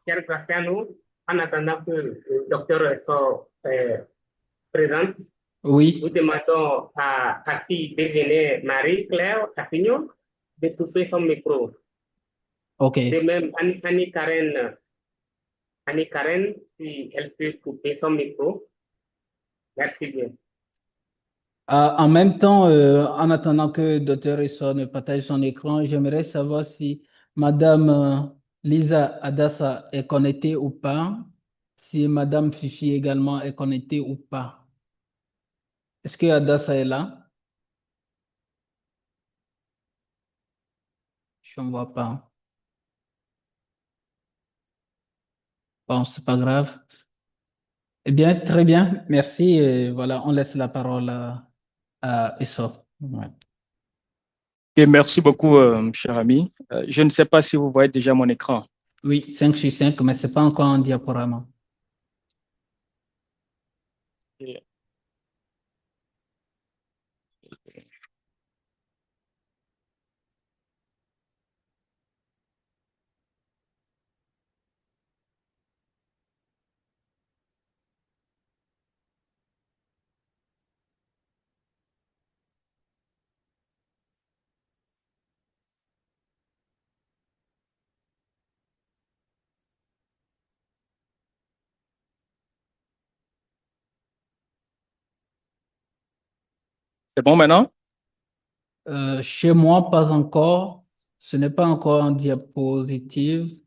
cher Graciano, en attendant que le docteur soit présent, nous Oui, demandons à qui devenait Marie-Claire Catignon de couper son micro. ok. De même, Annie-Karen, si elle peut couper son micro, merci bien. En même temps, en attendant que Dr. Esson partage son écran, j'aimerais savoir si Madame Lisa Adassa est connectée ou pas, si Madame Fifi également est connectée ou pas. Est-ce que Adassa est là? Je ne vois pas. Bon, c'est pas grave. Eh bien, très bien, merci. Voilà, on laisse la parole à Esson. Ouais. Et merci beaucoup, cher ami. Je ne sais pas si vous voyez déjà mon écran. Oui, 5 sur 5, mais ce n'est pas encore un diaporama. Et- C'est bon maintenant? Chez moi, pas encore. Ce n'est pas encore en diapositive.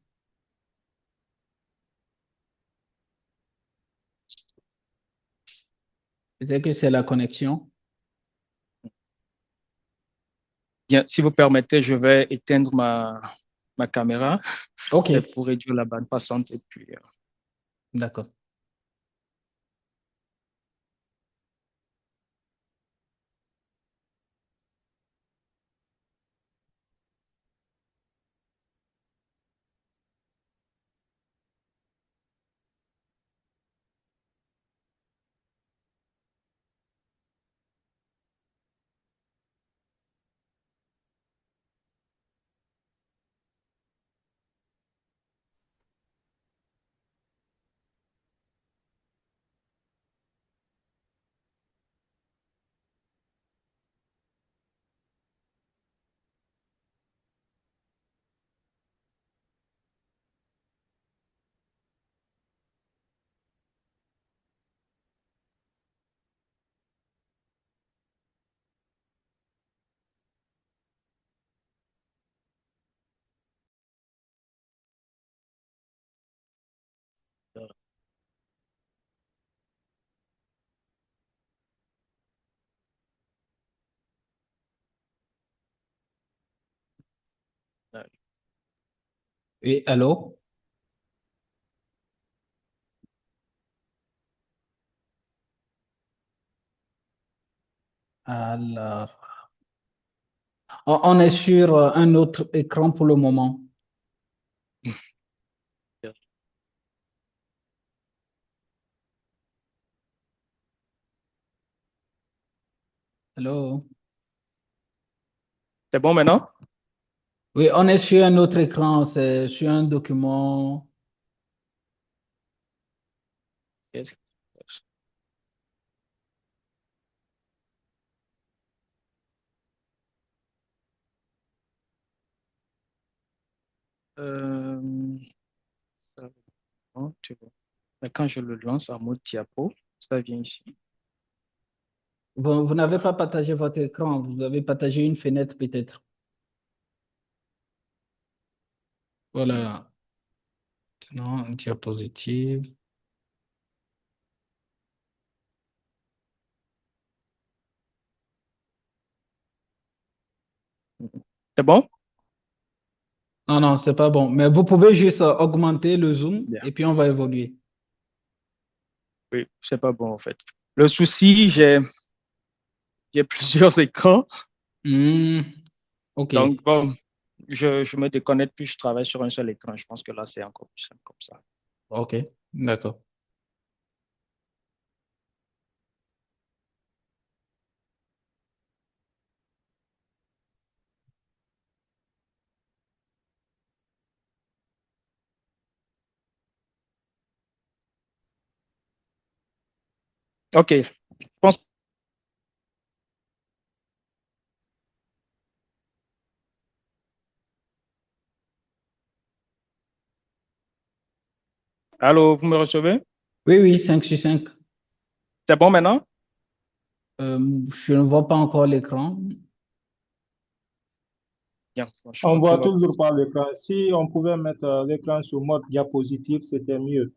Peut-être que c'est la connexion. Bien, si vous permettez, je vais éteindre ma caméra OK, pour réduire la bande passante. Et puis, d'accord. euh, Oui, allô? Alors, on est sur un autre écran pour le moment. Allô? c'est bon maintenant? Oui, on est sur un autre écran. C'est sur un document. Yes. Euh, bon, tu vois. Mais quand je le lance en mode diapo, ça vient ici. Vous n'avez pas partagé votre écran. Vous avez partagé une fenêtre peut-être. Voilà. Non, diapositive. C'est bon? Non, non, c'est pas bon. Mais vous pouvez juste augmenter le zoom Bien. et puis on va évoluer. Oui, c'est pas bon en fait. Le souci, j'ai plusieurs écrans. Hmm, OK, Donc, bon, je me déconnecte puis je travaille sur un seul écran. Je pense que là, c'est encore plus simple comme ça. OK, d'accord. OK. Je pense... Allô, vous me recevez? Oui, oui, 5 sur 5. C'est bon maintenant? Je ne vois pas encore l'écran. Bien, je On crois que voit tout va bien. toujours pas l'écran. Si on pouvait mettre l'écran sur mode diapositive, c'était mieux.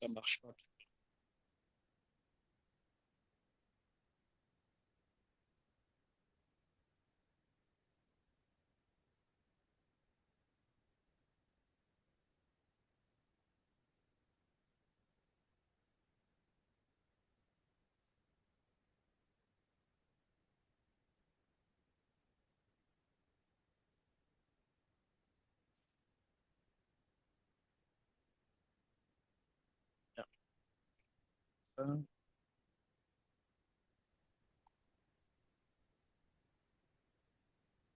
Ça marche pas. Bien.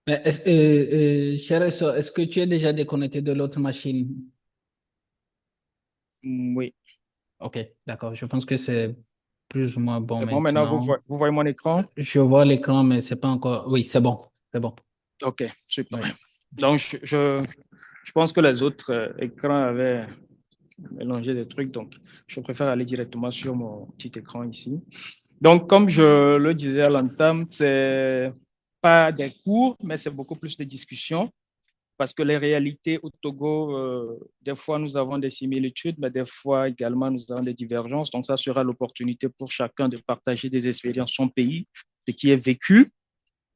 Mais cher Essor, est-ce que tu es déjà déconnecté de l'autre machine? Oui. Ok, d'accord. Je pense que c'est plus ou moins bon C'est bon maintenant, maintenant. vous voyez mon écran? Je vois l'écran, mais c'est pas encore. Oui, c'est bon. C'est bon. OK, super. Oui. Donc, je pense que les autres écrans avaient mélangé des trucs, donc je préfère aller directement sur mon petit écran ici. Donc, comme je le disais à l'entame, c'est pas des cours, mais c'est beaucoup plus de discussions parce que les réalités au Togo, des fois nous avons des similitudes, mais des fois également nous avons des divergences. Donc, ça sera l'opportunité pour chacun de partager des expériences de son pays, ce qui est vécu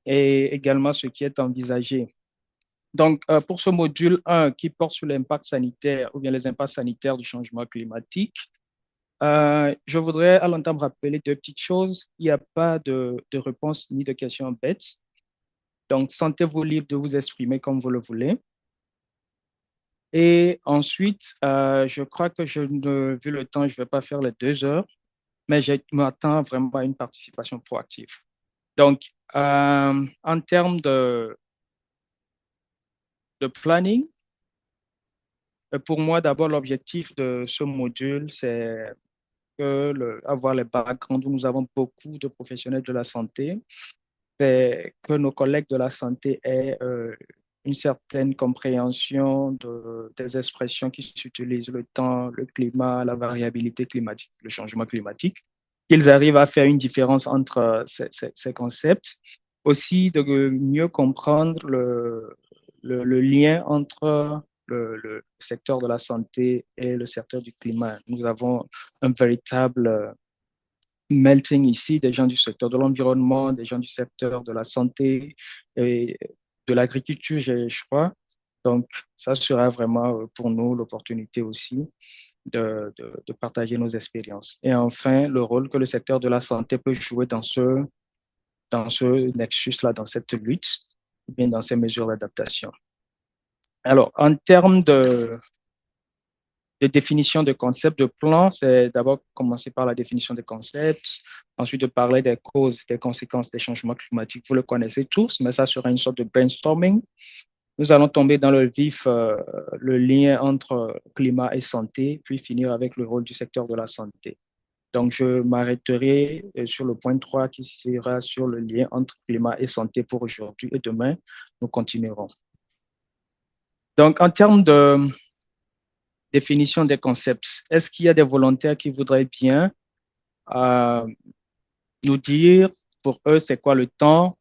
et également ce qui est envisagé. Donc, pour ce module 1 qui porte sur l'impact sanitaire ou bien les impacts sanitaires du changement climatique, je voudrais à l'entame rappeler deux petites choses. Il n'y a pas de réponse ni de questions bêtes. Donc, sentez-vous libre de vous exprimer comme vous le voulez. Et ensuite, je crois que vu le temps, je ne vais pas faire les 2 heures, mais je m'attends vraiment à une participation proactive. Donc, en termes de planning, pour moi, d'abord, l'objectif de ce module, c'est avoir les backgrounds où nous avons beaucoup de professionnels de la santé, c'est que nos collègues de la santé aient une certaine compréhension des expressions qui s'utilisent, le temps, le climat, la variabilité climatique, le changement climatique, qu'ils arrivent à faire une différence entre ces concepts. Aussi, de mieux comprendre le lien entre le secteur de la santé et le secteur du climat. Nous avons un véritable melting ici, des gens du secteur de l'environnement, des gens du secteur de la santé et de l'agriculture, je crois. Donc, ça sera vraiment pour nous l'opportunité aussi de partager nos expériences. Et enfin, le rôle que le secteur de la santé peut jouer dans ce nexus-là, dans cette lutte, ou bien dans ces mesures d'adaptation. Alors, en termes de définition de concepts, de plan, c'est d'abord commencer par la définition des concepts, ensuite de parler des causes, des conséquences des changements climatiques. Vous le connaissez tous, mais ça sera une sorte de brainstorming. Nous allons tomber dans le vif, le lien entre climat et santé, puis finir avec le rôle du secteur de la santé. Donc, je m'arrêterai sur le point 3 qui sera sur le lien entre climat et santé pour aujourd'hui et demain, nous continuerons. Donc, en termes de définition des concepts, est-ce qu'il y a des volontaires qui voudraient bien nous dire pour eux c'est quoi le temps,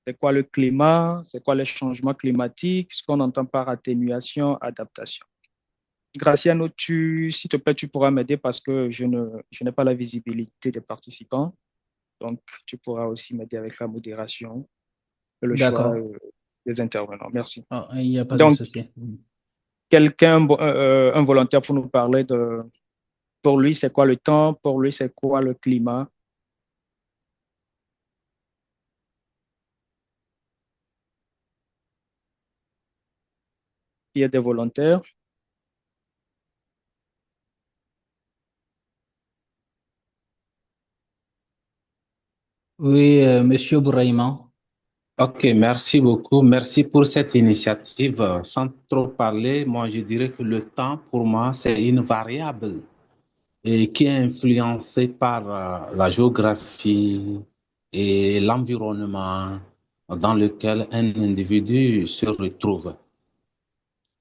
c'est quoi le climat, c'est quoi les changements climatiques, ce qu'on entend par atténuation, adaptation? Graciano, s'il te plaît, tu pourras m'aider parce que je n'ai pas la visibilité des participants. Donc, tu pourras aussi m'aider avec la modération et le choix D'accord. des intervenants. Merci. Ah, il n'y a pas de Donc, souci. quelqu'un, un volontaire pour nous parler pour lui, c'est quoi le temps, pour lui, c'est quoi le climat? Il y a des volontaires. Oui, Monsieur Bouraïman. Ok, merci beaucoup. Merci pour cette initiative. Sans trop parler, moi, je dirais que le temps, pour moi, c'est une variable et qui est influencée par la géographie et l'environnement dans lequel un individu se retrouve.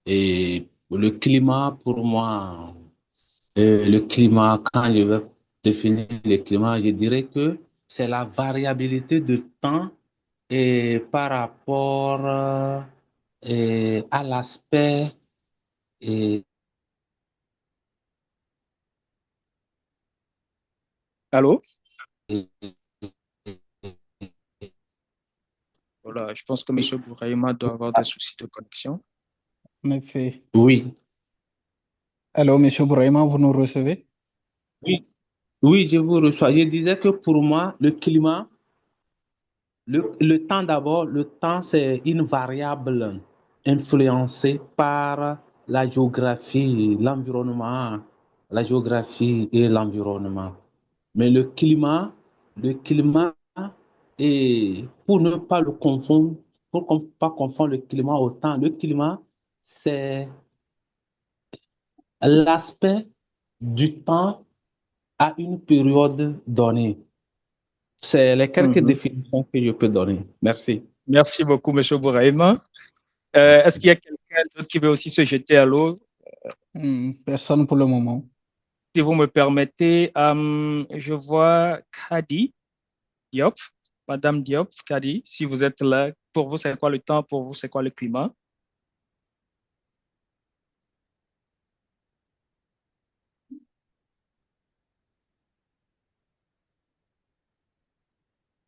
Et le climat, pour moi, le climat, quand je vais définir le climat, je dirais que c'est la variabilité de temps et par rapport à l'aspect et Allô? et- Voilà, je pense que M. Bouraïma doit avoir des soucis de connexion. En effet. oui, Allô, Monsieur Bouraïma, vous nous recevez? oui, oui, je vous reçois. Je disais que pour moi, le climat, le temps d'abord, le temps, c'est une variable influencée par la géographie, l'environnement, la géographie et l'environnement. Mais le climat, et pour ne pas le confondre, pas confondre le climat au temps, le climat, c'est l'aspect du temps à une période donnée. C'est les quelques Mhm. définitions que je peux donner. Merci. Merci beaucoup, M. Bouraïma. Est-ce Merci. qu'il y a quelqu'un d'autre qui veut aussi se jeter à l'eau? Personne pour le moment. Si vous me permettez, je vois Kadi Diop, Madame Diop, Kadi, si vous êtes là, pour vous, c'est quoi le temps? Pour vous, c'est quoi le climat?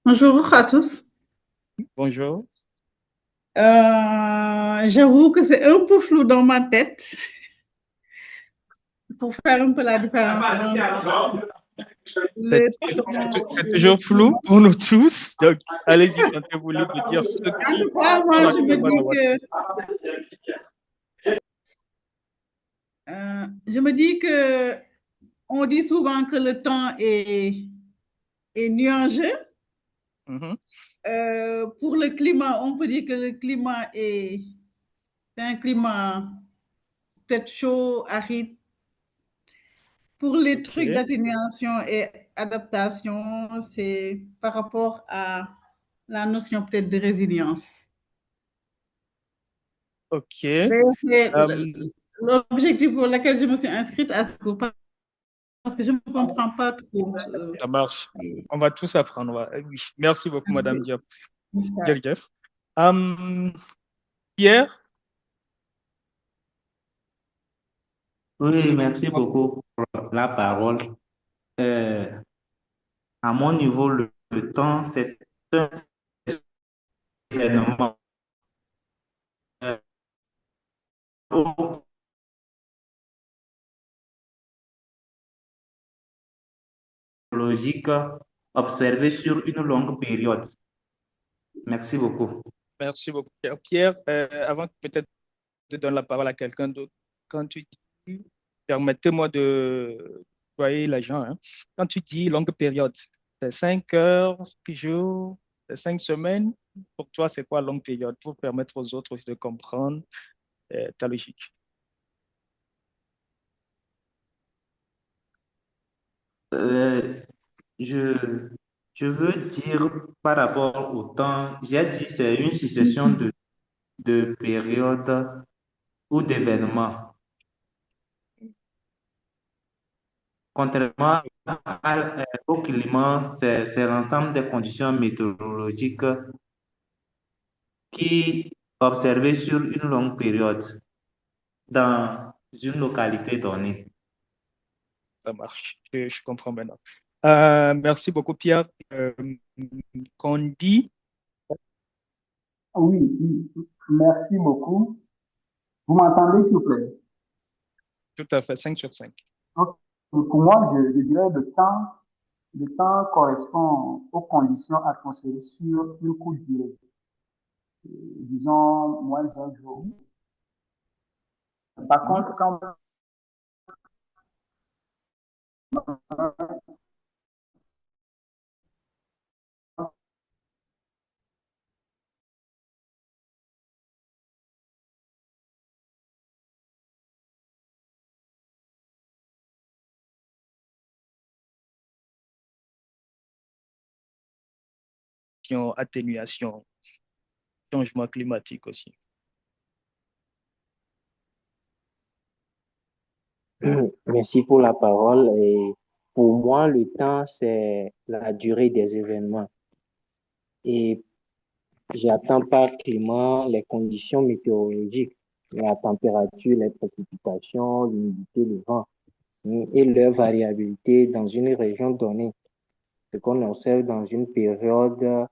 Bonjour à tous. Bonjour. J'avoue que c'est un peu flou dans ma tête pour faire un peu la différence entre C'est le temps c'est et le toujours flou climat. pour nous tous. Donc, allez-y, sentez-vous libre de dire ce En qui tout cas, moi, sont actuellement dans votre tête. je me dis que on dit souvent que le temps est nuageux. Mhm. Pour le climat, on peut dire que le climat est un climat peut-être chaud, aride. Pour les trucs OK. d'atténuation et adaptation, c'est par rapport à la notion peut-être de résilience. OK. D'ailleurs, c'est Euh, l'objectif pour lequel je me suis inscrite à ce cours parce que je ne comprends pas trop. Ça marche. Et- On va tous apprendre. Oui. Merci beaucoup, Madame Diop. Merci. Jeff. Pierre, Oui, merci beaucoup pour la parole. Euh, à mon niveau, le temps, c'est un événement logique observé sur une longue période. Merci beaucoup. merci beaucoup. Pierre, avant peut-être de donner la parole à quelqu'un d'autre, quand tu dis, permettez-moi de voyer l'agent, hein. Quand tu dis longue période, c'est 5 heures, 6 jours, c'est 5 semaines. Pour toi, c'est quoi longue période? Pour permettre aux autres aussi de comprendre ta logique. Euh, je, je veux dire par rapport au temps, j'ai dit c'est une succession de périodes ou d'événements. Contrairement au climat, c'est l'ensemble des conditions météorologiques qui observées sur une longue période dans une localité donnée. Ça marche. Je comprends maintenant. Merci beaucoup, Pierre. Condi, Oui, merci beaucoup. Vous m'entendez, s'il vous plaît? tout à fait, 5 sur 5. Donc, pour moi, je dirais le temps correspond aux conditions atmosphériques sur une courte durée. Disons, moins d'un jour. Par contre, quand question atténuation, changement climatique aussi. Merci pour la parole. Et pour moi, le temps, c'est la durée des événements. Et j'attends par climat les conditions météorologiques, la température, les précipitations, l'humidité, le vent, et leur variabilité dans une région donnée, ce qu'on observe dans une période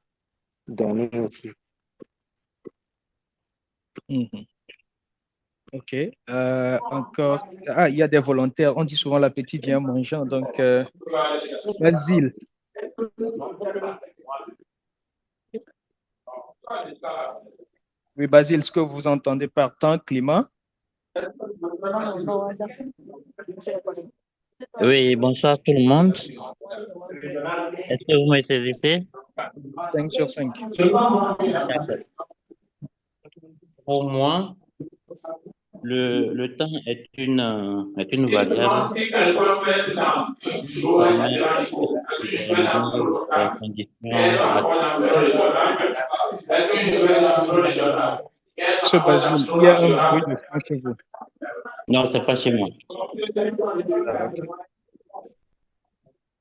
donnée aussi. OK. Encore. Ah, il y a des volontaires. On dit souvent l'appétit vient mangeant. Donc, Basile. Oui, Basile, ce que vous entendez par temps, climat? Oui, bonsoir tout le monde. Est-ce que vous me saisissez? 5 sur 5. D'accord. Pour moi, le temps est une variable qui permet de déterminer les conditions Ce Basile, il y a un bruit de fond chez vous. Non, c'est pas chez moi. Ah, ok.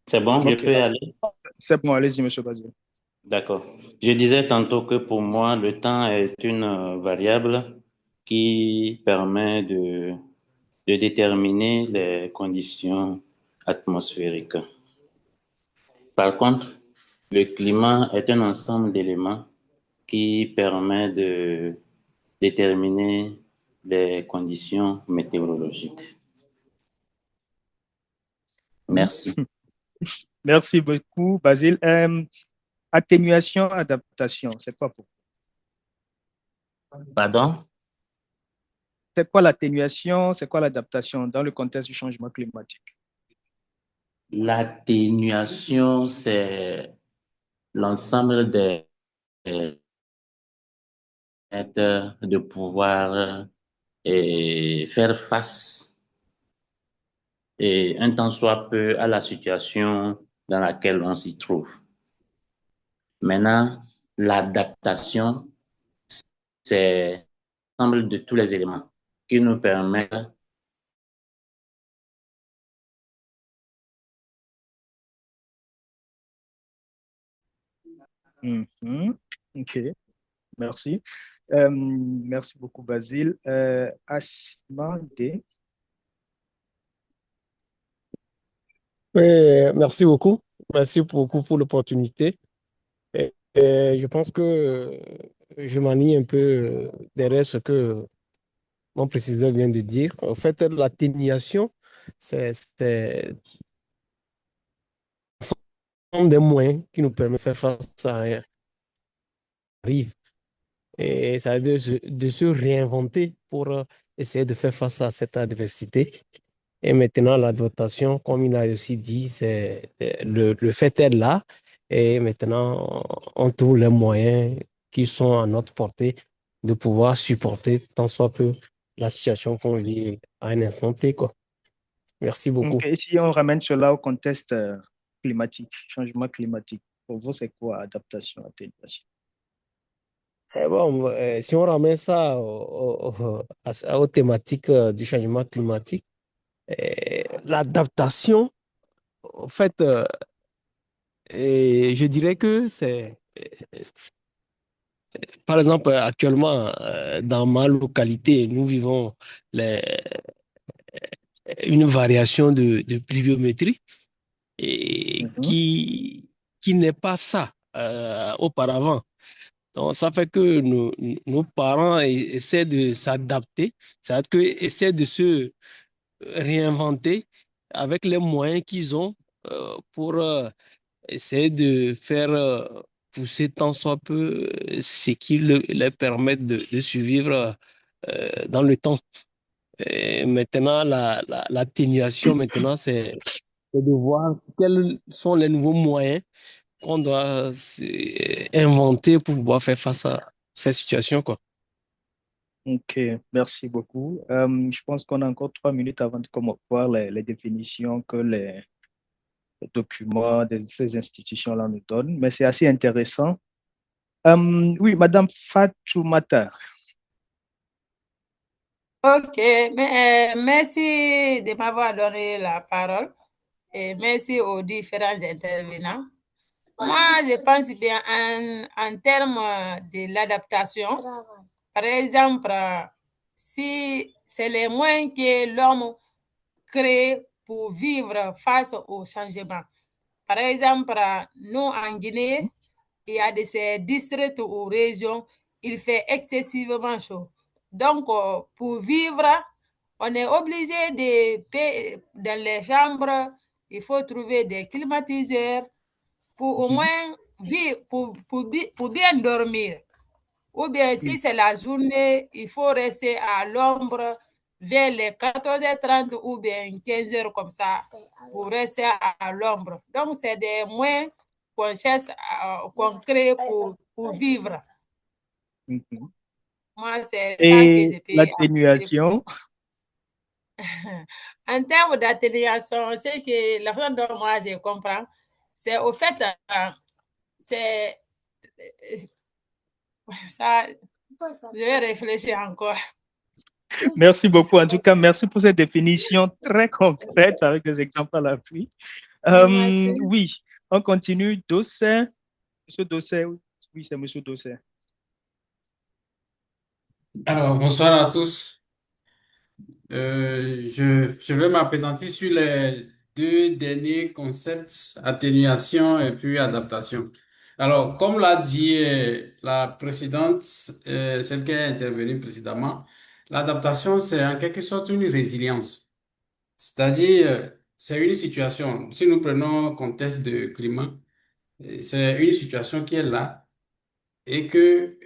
C'est bon, je Ok. peux y aller? C'est bon, allez-y, monsieur Basile. D'accord. Je disais tantôt que pour moi, le temps est une variable qui permet de déterminer les conditions atmosphériques. Par contre, le climat est un ensemble d'éléments qui permet de déterminer les conditions météorologiques. Merci. Merci beaucoup, Basile. Atténuation, adaptation, c'est quoi pour vous? Pardon? C'est quoi l'atténuation, c'est quoi l'adaptation dans le contexte du changement climatique? L'atténuation, c'est l'ensemble des de pouvoir faire face un tant soit peu à la situation dans laquelle on s'y trouve. Maintenant, l'adaptation, c'est l'ensemble de tous les éléments qui nous permettent OK, merci. Merci beaucoup, Basile. Asimande. Merci beaucoup. Merci beaucoup pour l'opportunité. Je pense que je m'enligne un peu derrière ce que mon préciseur vient de dire. En fait, l'atténuation, c'est un des moyens qui nous permet de faire face à un arrive. Et ça veut dire de se réinventer pour essayer de faire face à cette adversité. Et maintenant, l'adaptation, comme il a aussi dit, c'est le fait est là. Et maintenant, on trouve les moyens qui sont à notre portée de pouvoir supporter tant soit peu la situation qu'on vit à un instant T, quoi. Merci beaucoup. Et si on ramène cela au contexte climatique, changement climatique, pour vous, c'est quoi adaptation, atténuation? Bon, si on ramène ça aux thématiques du changement climatique, l'adaptation, en fait, je dirais que c'est, par exemple, actuellement, dans ma localité, nous vivons une variation de pluviométrie et qui n'est pas ça auparavant. Donc, ça fait que nos parents essaient de s'adapter, c'est-à-dire qu'ils essaient de se réinventer avec les moyens qu'ils ont pour essayer de faire pousser tant soit peu ce qui leur permet de survivre dans le temps. Et maintenant, l'atténuation, maintenant, c'est de voir quels sont les nouveaux moyens qu'on doit inventer pour pouvoir faire face à cette situation, quoi. OK, merci beaucoup. Je pense qu'on a encore 3 minutes avant de voir les définitions que les documents de ces institutions-là nous donnent, mais c'est assez intéressant. Oui, Madame Fatoumata. Ok, mais, merci de m'avoir donné la parole et merci aux différents intervenants. Moi, je pense bien en termes de l'adaptation. Par exemple, si c'est les moyens que l'homme crée pour vivre face au changement. Par exemple, nous en Guinée, il y a de ces districts ou régions, il fait excessivement chaud. Donc, pour vivre, on est obligé de payer dans les chambres, il faut trouver des climatiseurs pour au moins vivre, pour bien dormir. Ou bien si c'est la journée, il faut rester à l'ombre vers les 14h30 ou bien 15h comme ça pour rester à l'ombre. Donc, c'est des moyens qu'on cherche, qu'on crée pour vivre. Moi, c'est ça que je peux l'atténuation? En termes d'atténuation, c'est que la façon dont moi je comprends, c'est au fait, c'est ça, je vais réfléchir encore. Merci beaucoup. En tout cas, merci pour cette définition très concrète avec des exemples à l'appui. Oui, on continue. Dossé. Monsieur Dossé, oui, c'est Monsieur Dossé. Alors, bonsoir à tous. Je vais m'appesantir sur les deux derniers concepts, atténuation et puis adaptation. Alors, comme l'a dit la précédente, celle qui est intervenue précédemment, l'adaptation, c'est en quelque sorte une résilience. C'est-à-dire, c'est une situation, si nous prenons le contexte de climat, c'est une situation qui est là et que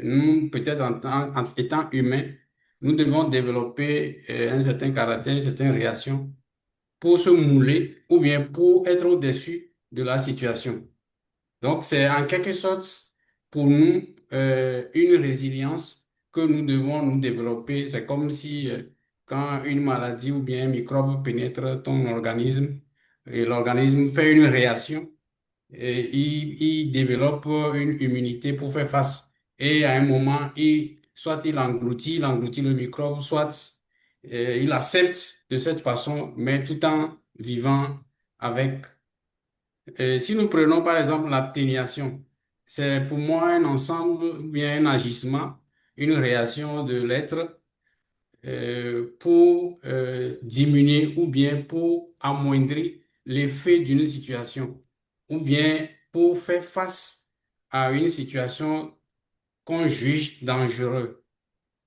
nous, peut-être en étant humains, nous devons développer un certain caractère, une certaine réaction pour se mouler ou bien pour être au-dessus de la situation. Donc, c'est en quelque sorte pour nous une résilience que nous devons nous développer. C'est comme si quand une maladie ou bien un microbe pénètre ton organisme, et l'organisme fait une réaction et il développe une immunité pour faire face. Et à un moment, soit il engloutit le microbe, soit il accepte de cette façon, mais tout en vivant avec. Si nous prenons par exemple l'atténuation, c'est pour moi un ensemble, ou bien un agissement, une réaction de l'être pour diminuer ou bien pour amoindrir l'effet d'une situation, ou bien pour faire face à une situation qu'on juge dangereuse.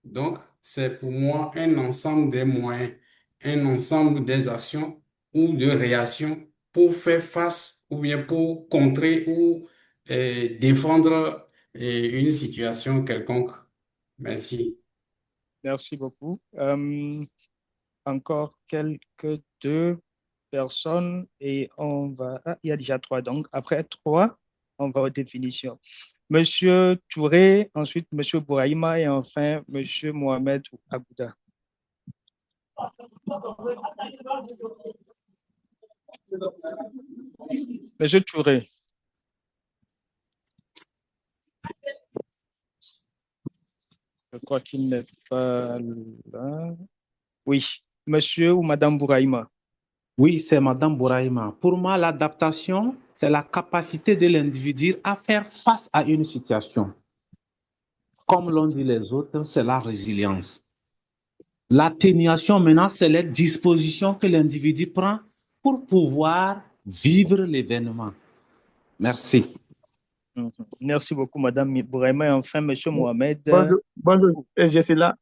Donc, c'est pour moi un ensemble des moyens, un ensemble des actions ou de réactions pour faire face ou bien pour contrer ou défendre une situation quelconque. Merci. Merci beaucoup. Encore quelques deux personnes et on va... Ah, il y a déjà trois, donc après trois, on va aux définitions. Monsieur Touré, ensuite Monsieur Bouraïma et enfin Monsieur Mohamed Abouda. Monsieur Touré. Je crois qu'il n'est pas là. Oui, Monsieur ou Madame Bouraïma. Oui, c'est Madame Bouraïma. Pour moi, l'adaptation, c'est la capacité de l'individu à faire face à une situation. Comme l'ont dit les autres, c'est la résilience. L'atténuation, maintenant, c'est les dispositions que l'individu prend pour pouvoir vivre l'événement. Merci. Merci beaucoup, Madame Bouraïma. Et enfin, Monsieur Mohamed. Bonjour, je suis là.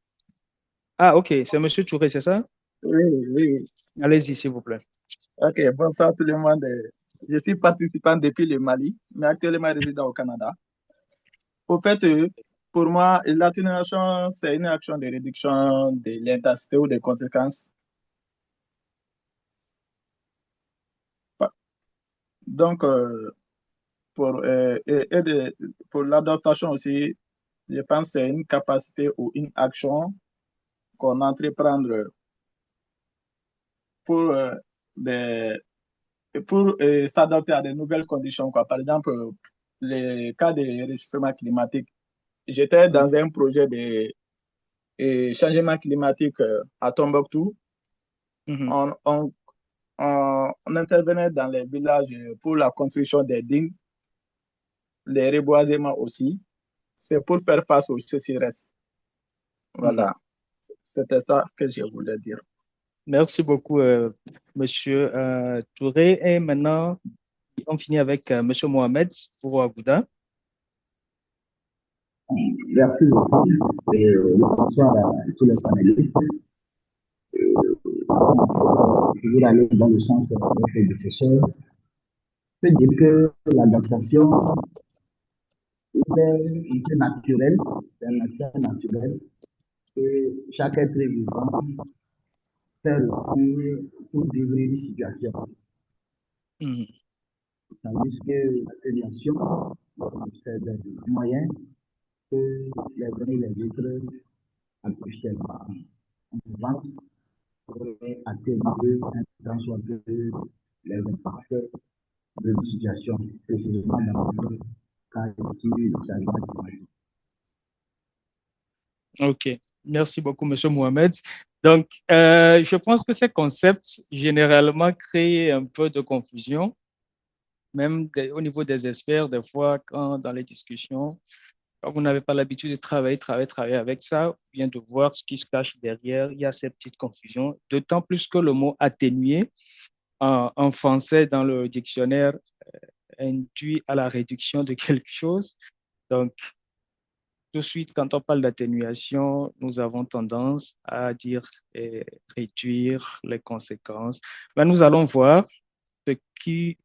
Ah, ok, c'est Monsieur Touré, c'est ça? Oui, oui. Allez-y, s'il vous plaît. Ok, bonsoir tout le monde. Je suis participant depuis le Mali, mais actuellement résident au Canada. Au fait, pour moi, l'atténuation, c'est une action de réduction de l'intensité ou des conséquences. Donc, pour l'adaptation aussi, je pense que c'est une capacité ou une action qu'on entreprendre pour, s'adapter à de nouvelles conditions, quoi. Par exemple, le cas des réchauffements climatiques. J'étais dans un projet de changement climatique à Tombouctou. On intervenait dans les villages pour la construction des digues, les reboisements aussi. C'est pour faire face aux sécheresses. Voilà, c'était ça que je voulais dire. Merci beaucoup, Monsieur Touré. Et maintenant, on finit avec Monsieur Mohamed pour Ouagoуда. Merci beaucoup. Bonsoir à tous les panélistes. Je vais aller dans le sens de notre prédécesseur. Je peux dire que l'adaptation est naturelle, c'est un aspect naturel que chaque être vivant fait recours pour vivre une situation. Tandis que l'atténuation, c'est des moyens que les uns et les autres artificiellement inventent pour atténuer un tant soit peu les impacts de la situation, précisément dans notre cas ici, le changement climatique. OK. Merci beaucoup, Monsieur Mohamed. Donc, je pense que ces concepts généralement créent un peu de confusion, même au niveau des experts, des fois, quand dans les discussions, quand vous n'avez pas l'habitude de travailler avec ça, ou bien de voir ce qui se cache derrière, il y a ces petites confusions, d'autant plus que le mot atténuer en français dans le dictionnaire induit à la réduction de quelque chose. Donc, tout de suite, quand on parle d'atténuation, nous avons tendance à dire réduire les conséquences. Mais nous allons voir ce qui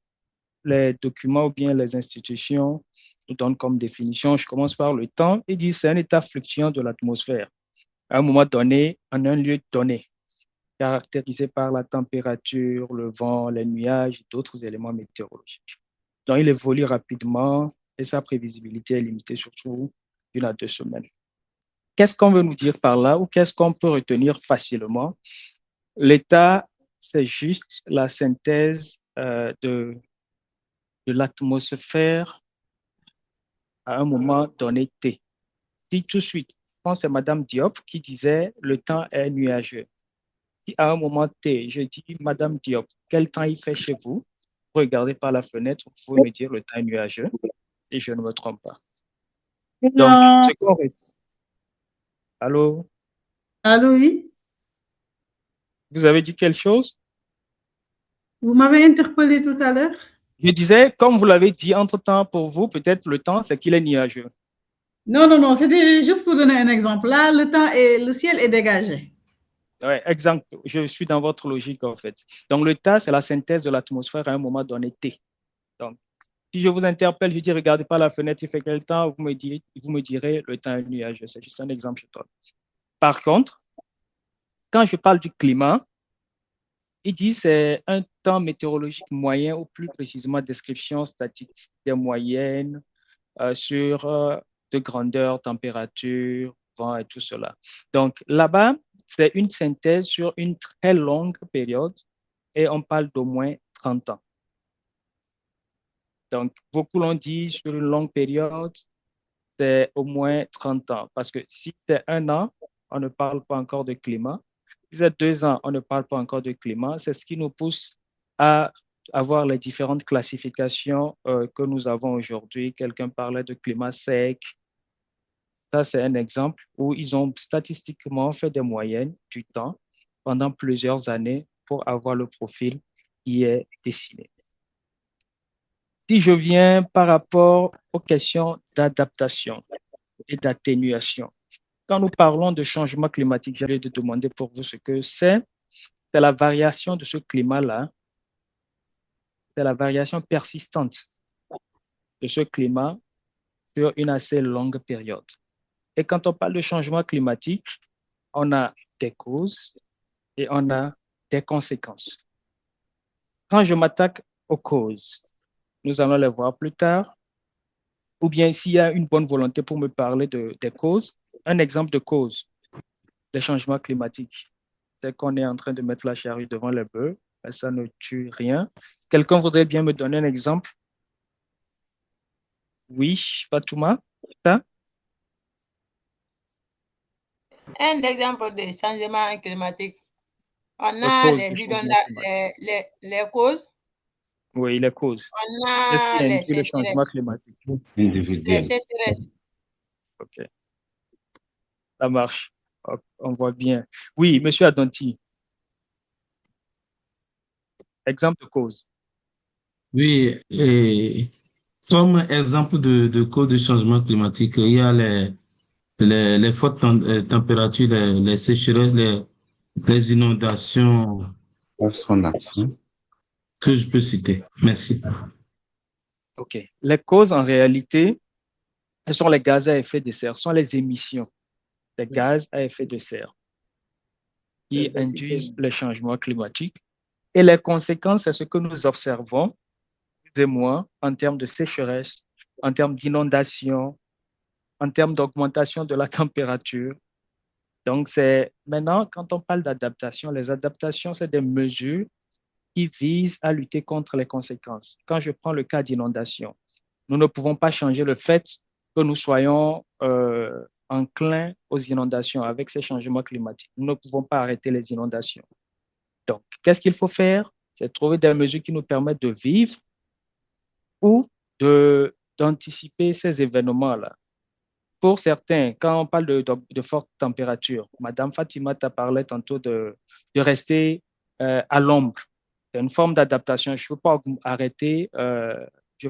les documents ou bien les institutions nous donnent comme définition. Je commence par le temps. Ils disent que c'est un état fluctuant de l'atmosphère à un moment donné, en un lieu donné, caractérisé par la température, le vent, les nuages et d'autres éléments météorologiques. Donc, il évolue rapidement et sa prévisibilité est limitée surtout d'1 à 2 semaines. Qu'est-ce qu'on veut nous dire par là ou qu'est-ce qu'on peut retenir facilement? L'état, c'est juste la synthèse de l'atmosphère à un moment donné T. Si tout de suite, je pense que c'est Madame Diop qui disait le temps est nuageux. Si à un moment T, je dis Madame Diop, quel temps il fait chez vous? Regardez par la fenêtre, vous pouvez me dire le temps est nuageux et je ne me trompe pas. Donc, ce qu'on retient. Allô? Allô, oui? Vous avez dit quelque chose? Vous m'avez interpellé tout à l'heure? Je disais, comme vous l'avez dit, entre-temps, pour vous, peut-être le temps, c'est qu'il est nuageux. Non, c'était juste pour donner un exemple. Là, le ciel est dégagé. Oui, exemple. Je suis dans votre logique, en fait. Donc, le temps, c'est la synthèse de l'atmosphère à un moment donné T. Donc, si je vous interpelle, je dis, regardez par la fenêtre, il fait quel temps? Vous me direz, le temps est nuageux. C'est juste un exemple, je donne. Par contre, quand je parle du climat, il dit c'est un temps météorologique moyen ou plus précisément description statistique des moyennes sur de grandeur, température, vent et tout cela. Donc là-bas, c'est une synthèse sur une très longue période et on parle d'au moins 30 ans. Donc, beaucoup l'ont dit sur une longue période, c'est au moins 30 ans. Parce que si c'est 1 an, on ne parle pas encore de climat. Si c'est 2 ans, on ne parle pas encore de climat. C'est ce qui nous pousse à avoir les différentes classifications que nous avons aujourd'hui. Quelqu'un parlait de climat sec. Ça, c'est un exemple où ils ont statistiquement fait des moyennes du temps pendant plusieurs années pour avoir le profil qui est dessiné. Si je viens par rapport aux questions d'adaptation et d'atténuation, quand nous parlons de changement climatique, j'allais te demander pour vous ce que c'est. C'est la variation de ce climat-là, c'est la variation persistante de ce climat sur une assez longue période. Et quand on parle de changement climatique, on a des causes et on a des conséquences. Quand je m'attaque aux causes, nous allons les voir plus tard, ou bien s'il y a une bonne volonté pour me parler des causes, un exemple de cause des changements climatiques, c'est qu'on est en train de mettre la charrue devant les bœufs, mais ça ne tue rien. Quelqu'un voudrait bien me donner un exemple? Oui, Fatouma, ça? Un exemple de changement climatique. On Les a causes les du changement climatique. les causes. Oui, les causes. On Qu'est-ce qui a les induit le changement sécheresses. climatique? Les Individuel. sécheresses. OK, ça marche. On voit bien. Oui, Monsieur Adonti, exemple de cause. Oui, et comme exemple de cause de changement climatique, il y a les fortes températures, les sécheresses, les inondations. Son accent. Que je peux citer. Merci. OK. Les causes, en réalité, ce sont les gaz à effet de serre, ce sont les émissions des gaz à effet de serre qui induisent le changement climatique. Et les conséquences, c'est ce que nous observons, vous et moi, en termes de sécheresse, en termes d'inondation, en termes d'augmentation de la température. Donc, c'est maintenant, quand on parle d'adaptation, les adaptations, c'est des mesures qui visent à lutter contre les conséquences. Quand je prends le cas d'inondation, nous ne pouvons pas changer le fait que nous soyons enclins aux inondations avec ces changements climatiques. Nous ne pouvons pas arrêter les inondations. Donc, qu'est-ce qu'il faut faire? C'est trouver des mesures qui nous permettent de vivre ou d'anticiper ces événements-là. Pour certains, quand on parle de forte température, Madame Fatima t'a parlé tantôt de rester à l'ombre. C'est une forme d'adaptation. Je ne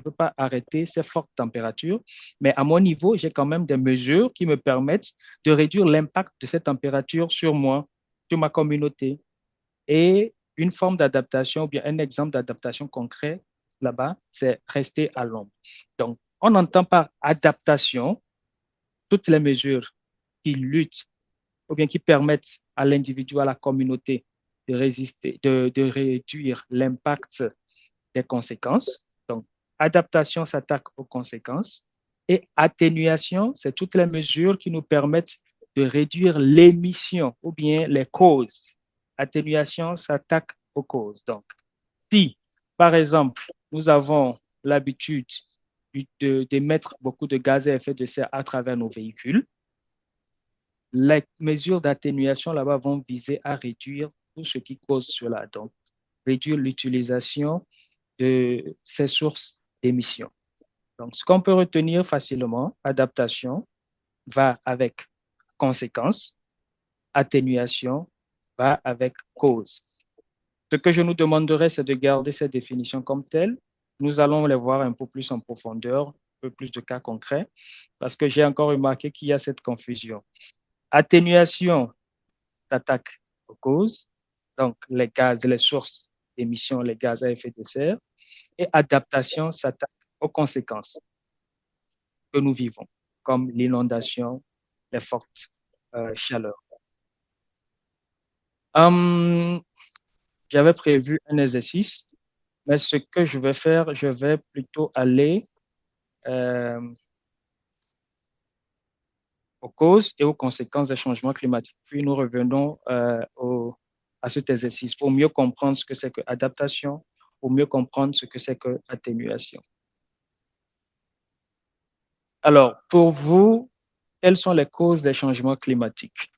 peux pas arrêter ces fortes températures, mais à mon niveau, j'ai quand même des mesures qui me permettent de réduire l'impact de cette température sur moi, sur ma communauté. Et une forme d'adaptation, ou bien un exemple d'adaptation concret là-bas, c'est rester à l'ombre. Donc, on entend par adaptation toutes les mesures qui luttent ou bien qui permettent à l'individu, à la communauté de résister, de réduire l'impact des conséquences. Donc, adaptation s'attaque aux conséquences et atténuation, c'est toutes les mesures qui nous permettent de réduire l'émission ou bien les causes. Atténuation s'attaque aux causes. Donc, si, par exemple, nous avons l'habitude d'émettre beaucoup de gaz à effet de serre à travers nos véhicules, les mesures d'atténuation là-bas vont viser à réduire tout ce qui cause cela. Donc, réduire l'utilisation de ces sources d'émissions. Donc, ce qu'on peut retenir facilement, adaptation va avec conséquence, atténuation va avec cause. Ce que je nous demanderais, c'est de garder cette définition comme telle. Nous allons les voir un peu plus en profondeur, un peu plus de cas concrets, parce que j'ai encore remarqué qu'il y a cette confusion. Atténuation s'attaque aux causes, donc les gaz, les sources d'émissions, les gaz à effet de serre, et adaptation s'attaque aux conséquences que nous vivons, comme l'inondation, les fortes chaleurs. J'avais prévu un exercice, mais ce que je vais faire, je vais plutôt aller aux causes et aux conséquences des changements climatiques. Puis nous revenons à cet exercice pour mieux comprendre ce que c'est que adaptation, pour mieux comprendre ce que c'est que atténuation. Alors, pour vous, quelles sont les causes des changements climatiques?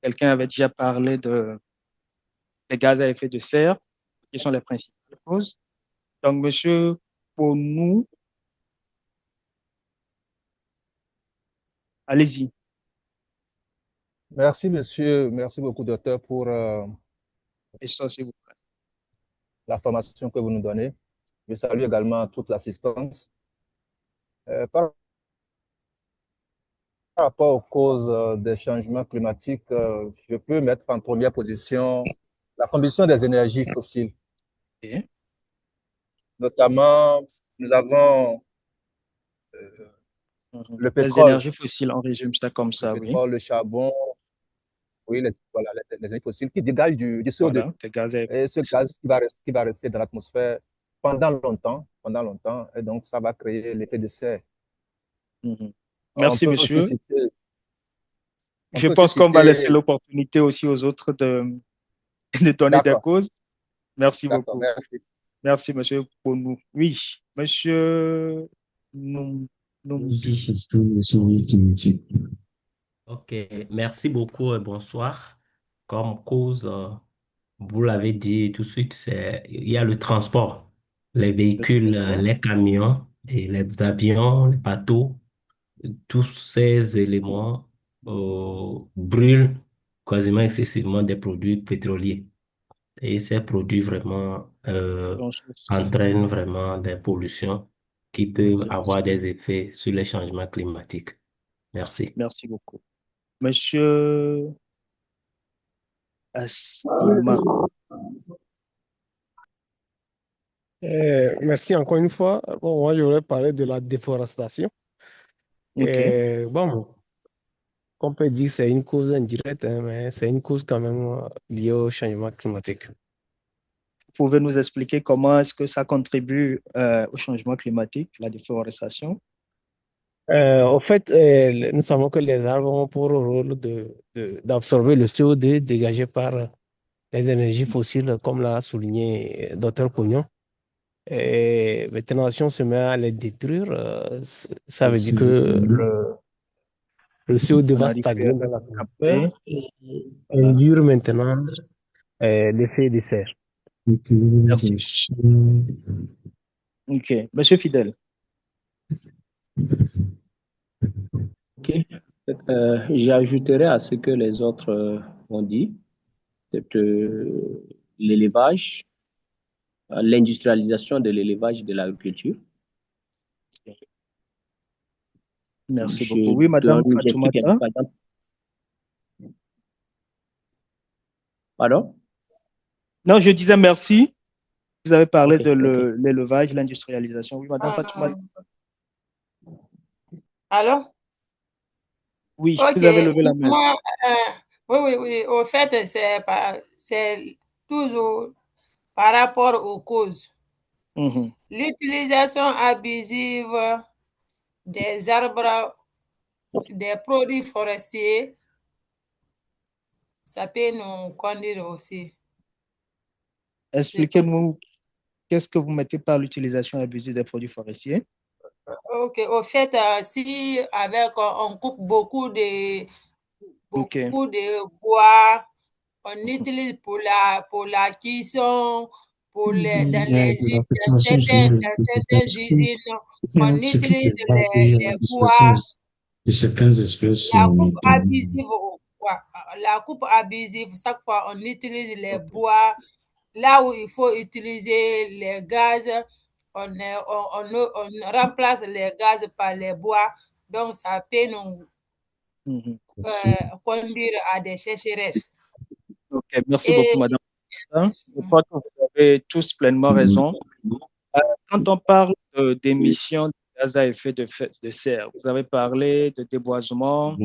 Quelqu'un avait déjà parlé des gaz à effet de serre, qui sont les principales causes. Donc, monsieur, pour nous, allez-y. Merci, monsieur. Merci beaucoup, docteur, pour Et ça, s'il vous plaît. la formation que vous nous donnez. Je salue également toute l'assistance. Par rapport aux causes des changements climatiques, je peux mettre en première position la combustion des énergies fossiles. Okay. Notamment, nous avons le pétrole. Les énergies fossiles, on résume ça comme ça, le pétrole, le charbon, oui, les énergies fossiles qui dégagent du CO2. Voilà, des gaz à effet. Et ce gaz qui va rester dans l'atmosphère pendant longtemps, et donc ça va créer l'effet de serre. Merci, monsieur. Je pense qu'on va laisser l'opportunité aussi aux autres de donner des causes. Merci beaucoup. Merci. Merci, monsieur Ponou. Oui, monsieur Numbi. Ok, merci beaucoup et bonsoir. Comme cause, vous l'avez dit tout de suite, il y a le transport, les véhicules, les camions et les avions, les bateaux, tous ces éléments brûlent quasiment excessivement des produits pétroliers. Et ces produits vraiment entraînent vraiment des pollutions qui peuvent avoir des effets sur les changements climatiques. Merci. Merci beaucoup. Monsieur Asima. Merci encore une fois. Bon, moi, je voudrais parler de la déforestation. Bon, on peut dire que c'est une cause indirecte, hein, mais c'est une cause quand même liée au changement climatique. Vous pouvez nous expliquer comment est-ce que ça contribue au changement climatique, la déforestation? Au fait, nous savons que les arbres ont pour rôle d'absorber le CO2 dégagé par les énergies fossiles, comme l'a souligné Dr Pognon. Et maintenant, si on se met à les détruire, ça veut dire que le CO2 va stagner dans l'atmosphère et induire maintenant l'effet de serre. Merci. Ok. Monsieur Fidèle. Ok. J'ajouterai à ce que les autres ont dit, l'élevage, l'industrialisation de l'élevage de l'agriculture. Merci beaucoup. Oui, Madame Fatoumata. Pardon? Non, je disais merci. Vous avez parlé de l'élevage, l'industrialisation. Oui, Madame Fatoumata. Alors? Oui, Ok. vous avez levé la main. Moi, oui. Au fait, c'est toujours par rapport aux causes. L'utilisation abusive des arbres, des produits forestiers, ça peut nous conduire aussi. Expliquez-nous, qu'est-ce que vous mettez par l'utilisation abusive des produits forestiers? Ok, au fait, si on coupe beaucoup de bois, on utilise pour la cuisson, dans certaines usines, on utilise les bois. La coupe abusive, chaque fois on utilise les bois. Là où il faut utiliser les gaz, on remplace les gaz par les bois. Donc, ça peut nous conduire à des sécheresses. Ok, merci beaucoup, Madame. Je crois que vous avez tous pleinement raison. Quand on parle d'émissions de gaz à effet de serre, vous avez parlé de déboisement.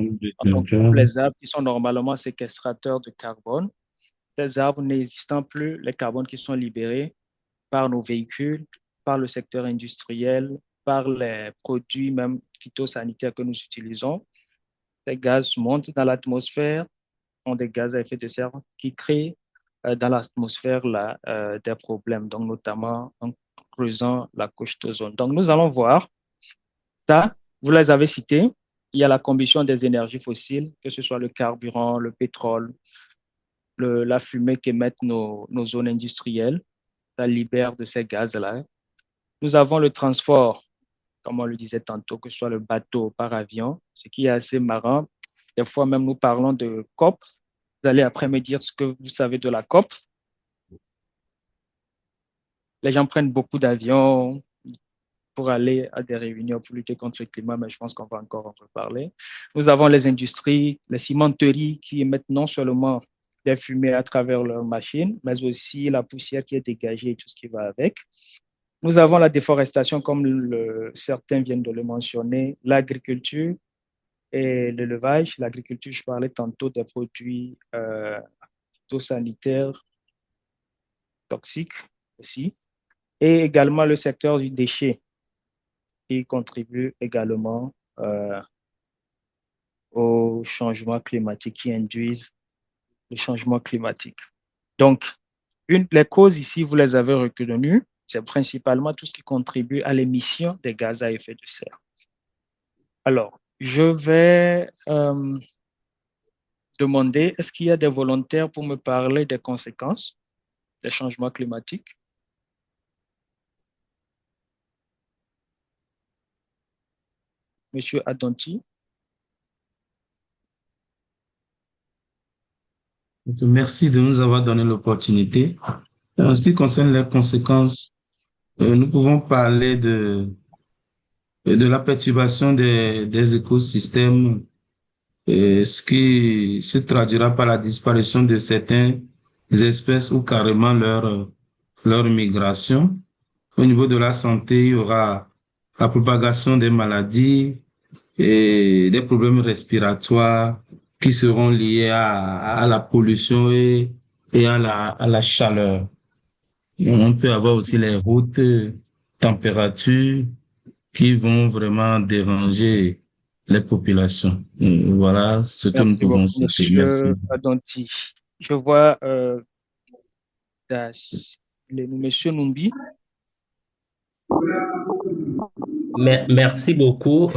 Donc, les arbres qui sont normalement séquestrateurs de carbone, ces arbres n'existant plus, les carbones qui sont libérés par nos véhicules, par le secteur industriel, par les produits même phytosanitaires que nous utilisons, ces gaz montent dans l'atmosphère, ont des gaz à effet de serre qui créent dans l'atmosphère des problèmes, donc notamment en creusant la couche d'ozone. Donc nous allons voir ça, vous les avez cités, il y a la combustion des énergies fossiles, que ce soit le carburant, le pétrole, la fumée qu'émettent nos zones industrielles, ça libère de ces gaz-là. Nous avons le transport, comme on le disait tantôt, que ce soit le bateau par avion, ce qui est assez marrant. Des fois même nous parlons de COP. Vous allez après me dire ce que vous savez de la COP. Les gens prennent beaucoup d'avions pour aller à des réunions pour lutter contre le climat, mais je pense qu'on va encore en reparler. Nous avons les industries, les cimenteries qui émettent non seulement des fumées à travers leurs machines, mais aussi la poussière qui est dégagée et tout ce qui va avec. Nous avons la déforestation, comme certains viennent de le mentionner, l'agriculture et l'élevage. L'agriculture, je parlais tantôt des produits phytosanitaires toxiques aussi, et également le secteur du déchet qui contribue également au changement climatique, qui induisent le changement climatique. Donc, les causes ici, vous les avez retenues, C'est principalement tout ce qui contribue à l'émission des gaz à effet de serre. Alors, je vais demander, est-ce qu'il y a des volontaires pour me parler des conséquences des changements climatiques? Monsieur Adonti. Merci de nous avoir donné l'opportunité. En ce qui concerne les conséquences, nous pouvons parler de la perturbation des écosystèmes, ce qui se traduira par la disparition de certaines espèces ou carrément leur migration. Au niveau de la santé, il y aura la propagation des maladies et des problèmes respiratoires qui seront liés à la pollution et à la chaleur. On peut avoir aussi les hautes températures qui vont vraiment déranger les populations. Voilà ce que nous pouvons citer. Monsieur Adonti. Je vois Monsieur Numbi. Merci beaucoup.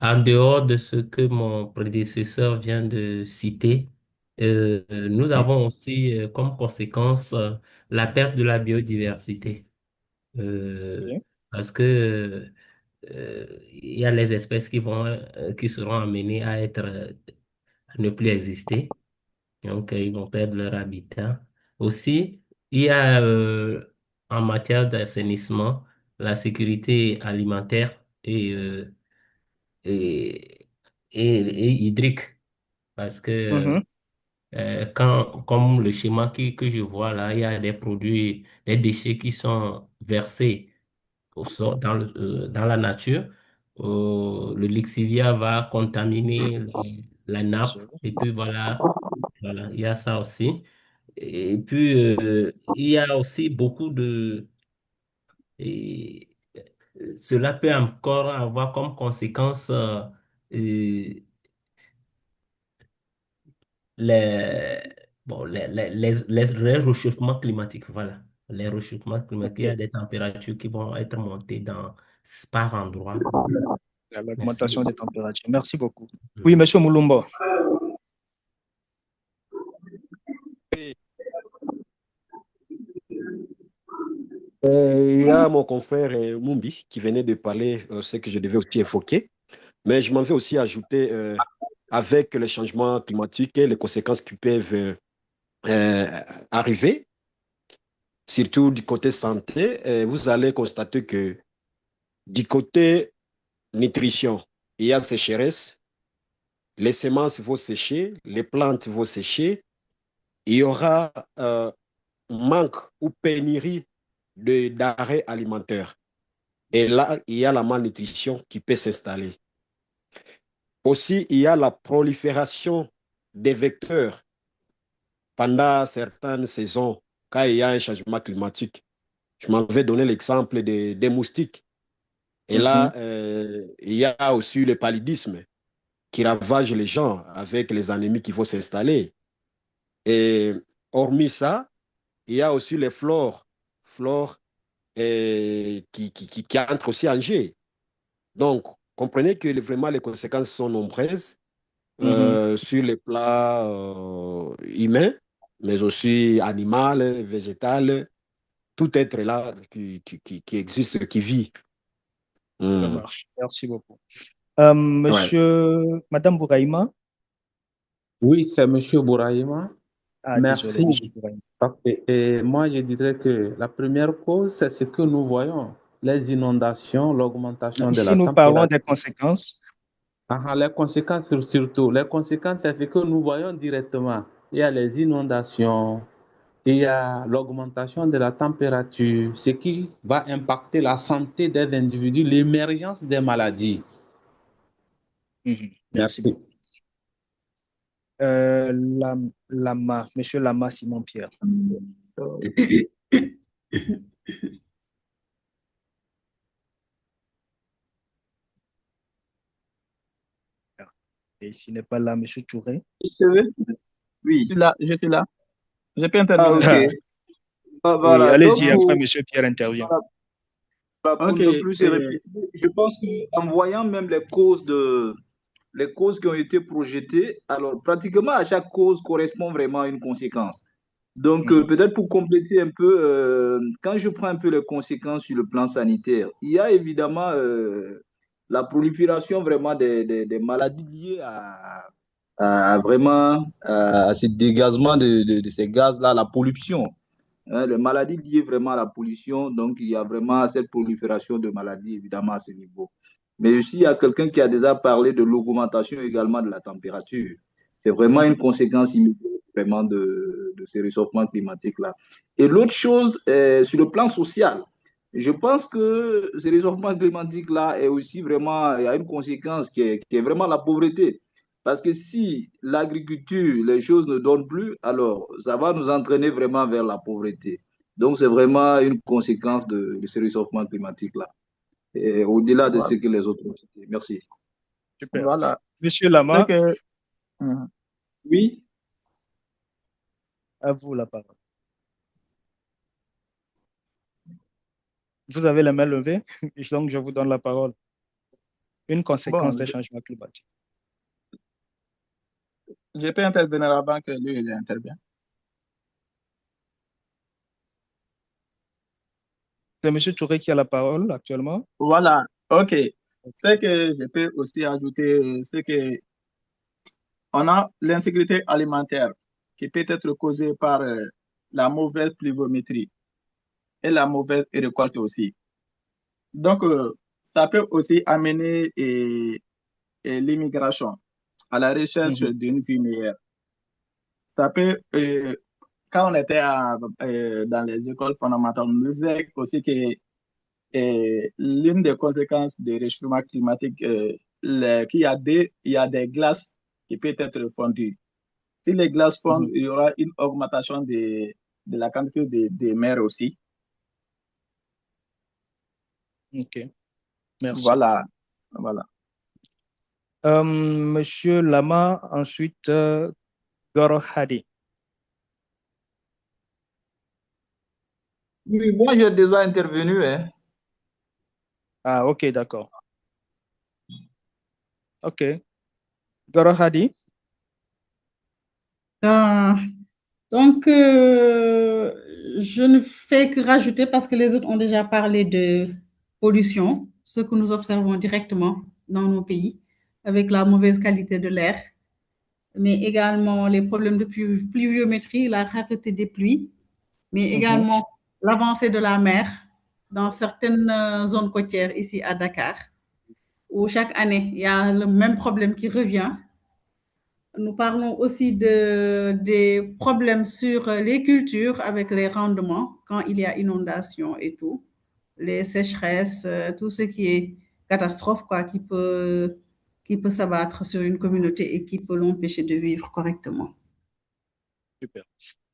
En dehors de ce que mon prédécesseur vient de citer, nous avons aussi comme conséquence la perte de la biodiversité. Parce que il y a les espèces qui seront amenées à ne plus exister. Donc, ils vont perdre leur habitat. Aussi, il y a en matière d'assainissement, la sécurité alimentaire et, et hydrique. Parce que comme le schéma que je vois là, il y a des produits, des déchets qui sont versés dans la nature. Le lixivia va contaminer la nappe. Et puis voilà, il y a ça aussi. Et puis, il y a aussi beaucoup de... et cela peut encore avoir comme conséquence et les, bon, les réchauffements climatiques. Voilà. Les réchauffements climatiques, il y a des températures qui vont être montées par endroits. L'augmentation des températures. Merci beaucoup. Oui, Monsieur Moulumbo. Il y a mon confrère Mumbi qui venait de parler, ce que je devais aussi évoquer, mais je m'en vais aussi ajouter avec les changements climatiques et les conséquences qui peuvent arriver, surtout du côté santé. Vous allez constater que du côté nutrition, il y a sécheresse, les semences vont sécher, les plantes vont sécher, il y aura manque ou pénurie de d'arrêts alimentaires. Et là, il y a la malnutrition qui peut s'installer. Aussi, il y a la prolifération des vecteurs pendant certaines saisons, quand il y a un changement climatique. Je m'avais donné l'exemple des moustiques. Et là, il y a aussi le paludisme qui ravage les gens avec les anémies qui vont s'installer. Et hormis ça, il y a aussi les flores qui entrent aussi en jeu. Donc, comprenez que vraiment les conséquences sont nombreuses sur les plans humains, mais aussi animal, végétal, tout être là qui existe, qui vit. Ça marche. Merci beaucoup. Madame Bouraïma. Oui, c'est Monsieur Bouraïma. Merci. Désolé, Monsieur Bouraïma. Et moi, je dirais que la première cause, c'est ce que nous voyons, les inondations, l'augmentation de la température. Ici, nous parlons des conséquences. Les conséquences surtout. Les conséquences, c'est ce que nous voyons directement. Il y a les inondations, il y a l'augmentation de la température, ce qui va impacter la santé des individus, l'émergence des maladies. Merci. Monsieur Lama Simon-Pierre. Et s'il n'est pas là, Monsieur Touré. Oui, je suis là. Je peux intervenir. Oui, Voilà, donc allez-y, après, Monsieur Pierre intervient. pour Ok, ne plus se répéter, je pense qu'en voyant même les causes qui ont été projetées, alors pratiquement à chaque cause correspond vraiment à une conséquence. Donc, peut-être pour compléter un peu, quand je prends un peu les conséquences sur le plan sanitaire, il y a évidemment la prolifération vraiment des maladies liées vraiment à ce dégagement de ces gaz-là, la pollution. Hein, les maladies liées vraiment à la pollution, donc il y a vraiment cette prolifération de maladies évidemment à ce niveau. Mais aussi, il y a quelqu'un qui a déjà parlé de l'augmentation également de la température. C'est vraiment une conséquence immédiate vraiment de ces réchauffements climatiques-là. Et l'autre chose, sur le plan social, je pense que ces réchauffements climatiques-là est aussi vraiment, il y a une conséquence qui est vraiment la pauvreté. Parce que si l'agriculture, les choses ne donnent plus, alors ça va nous entraîner vraiment vers la pauvreté. Donc, c'est vraiment une conséquence de ce réchauffement climatique-là. Au-delà de ce que les autres ont dit. Merci. Super. Voilà. Monsieur Lama. Oui. À vous la parole. Vous avez la main levée, donc je vous donne la parole. Une conséquence des changements climatiques. Je peux intervenir avant que lui il intervienne. C'est M. Touré qui a la parole actuellement. Voilà, ok. Ce que je peux aussi ajouter, c'est que on a l'insécurité alimentaire qui peut être causée par la mauvaise pluviométrie et la mauvaise récolte aussi. Donc, ça peut aussi amener l'immigration à la recherche d'une vie meilleure. Ça peut, quand on était dans les écoles fondamentales, on nous disait aussi que l'une des conséquences du réchauffement climatique, qu'il y a des glaces qui peuvent être fondues. Si les glaces fondent, il y aura une augmentation de la quantité des mers aussi. Ok, merci. Voilà. Monsieur Lama, ensuite, Goro Hadi. Oui, moi j'ai déjà intervenu. Hein. Ah, ok, d'accord. Ok. Goro Hadi. Donc, je ne fais que rajouter parce que les autres ont déjà parlé de pollution, ce que nous observons directement dans nos pays, avec la mauvaise qualité de l'air, mais également les problèmes de pluviométrie, la rareté des pluies, mais également l'avancée de la mer dans certaines zones côtières ici à Dakar, où chaque année, il y a le même problème qui revient. Nous parlons aussi des problèmes sur les cultures avec les rendements quand il y a inondation et tout, les sécheresses, tout ce qui est catastrophe quoi, qui peut s'abattre sur une communauté et qui peut l'empêcher de vivre correctement. Super.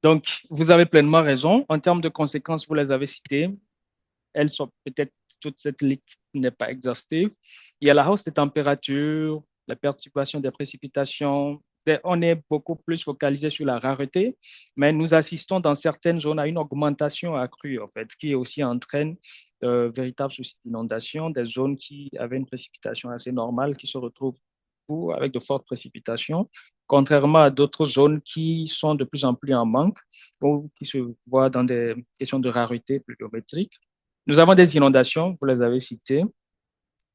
Donc, vous avez pleinement raison. En termes de conséquences, vous les avez citées. Elles sont peut-être, toute cette liste n'est pas exhaustive. Il y a la hausse des températures, la perturbation des précipitations. On est beaucoup plus focalisé sur la rareté, mais nous assistons dans certaines zones à une augmentation accrue, en fait, ce qui aussi entraîne de véritables soucis d'inondation, des zones qui avaient une précipitation assez normale qui se retrouvent avec de fortes précipitations, contrairement à d'autres zones qui sont de plus en plus en manque ou qui se voient dans des questions de rareté pluviométrique. Nous avons des inondations, vous les avez citées,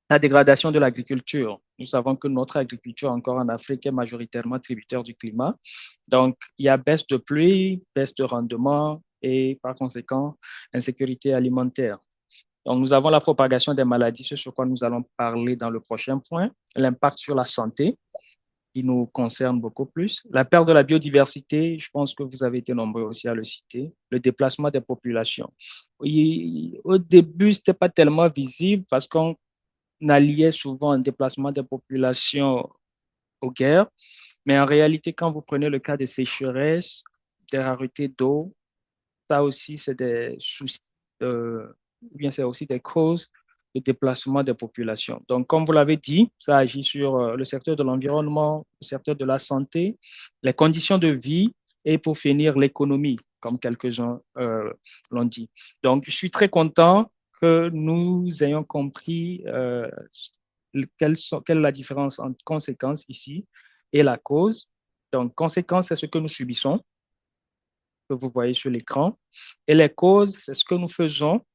la dégradation de l'agriculture. Nous savons que notre agriculture encore en Afrique est majoritairement tributaire du climat. Donc, il y a baisse de pluie, baisse de rendement et par conséquent, insécurité alimentaire. Donc, nous avons la propagation des maladies, ce sur quoi nous allons parler dans le prochain point, l'impact sur la santé qui nous concerne beaucoup plus. La perte de la biodiversité, je pense que vous avez été nombreux aussi à le citer, le déplacement des populations. Au début, ce n'était pas tellement visible parce qu'on alliait souvent un déplacement des populations aux guerres, mais en réalité, quand vous prenez le cas de sécheresse, des raretés d'eau, ça aussi, c'est des soucis, ou bien c'est aussi des causes de déplacement des populations. Donc, comme vous l'avez dit, ça agit sur le secteur de l'environnement, le secteur de la santé, les conditions de vie et pour finir, l'économie. comme quelques-uns l'ont dit. Donc, je suis très content que nous ayons compris quelle est la différence entre conséquence ici et la cause. Donc, conséquence, c'est ce que nous subissons, que vous voyez sur l'écran, et les causes, c'est ce que nous faisons,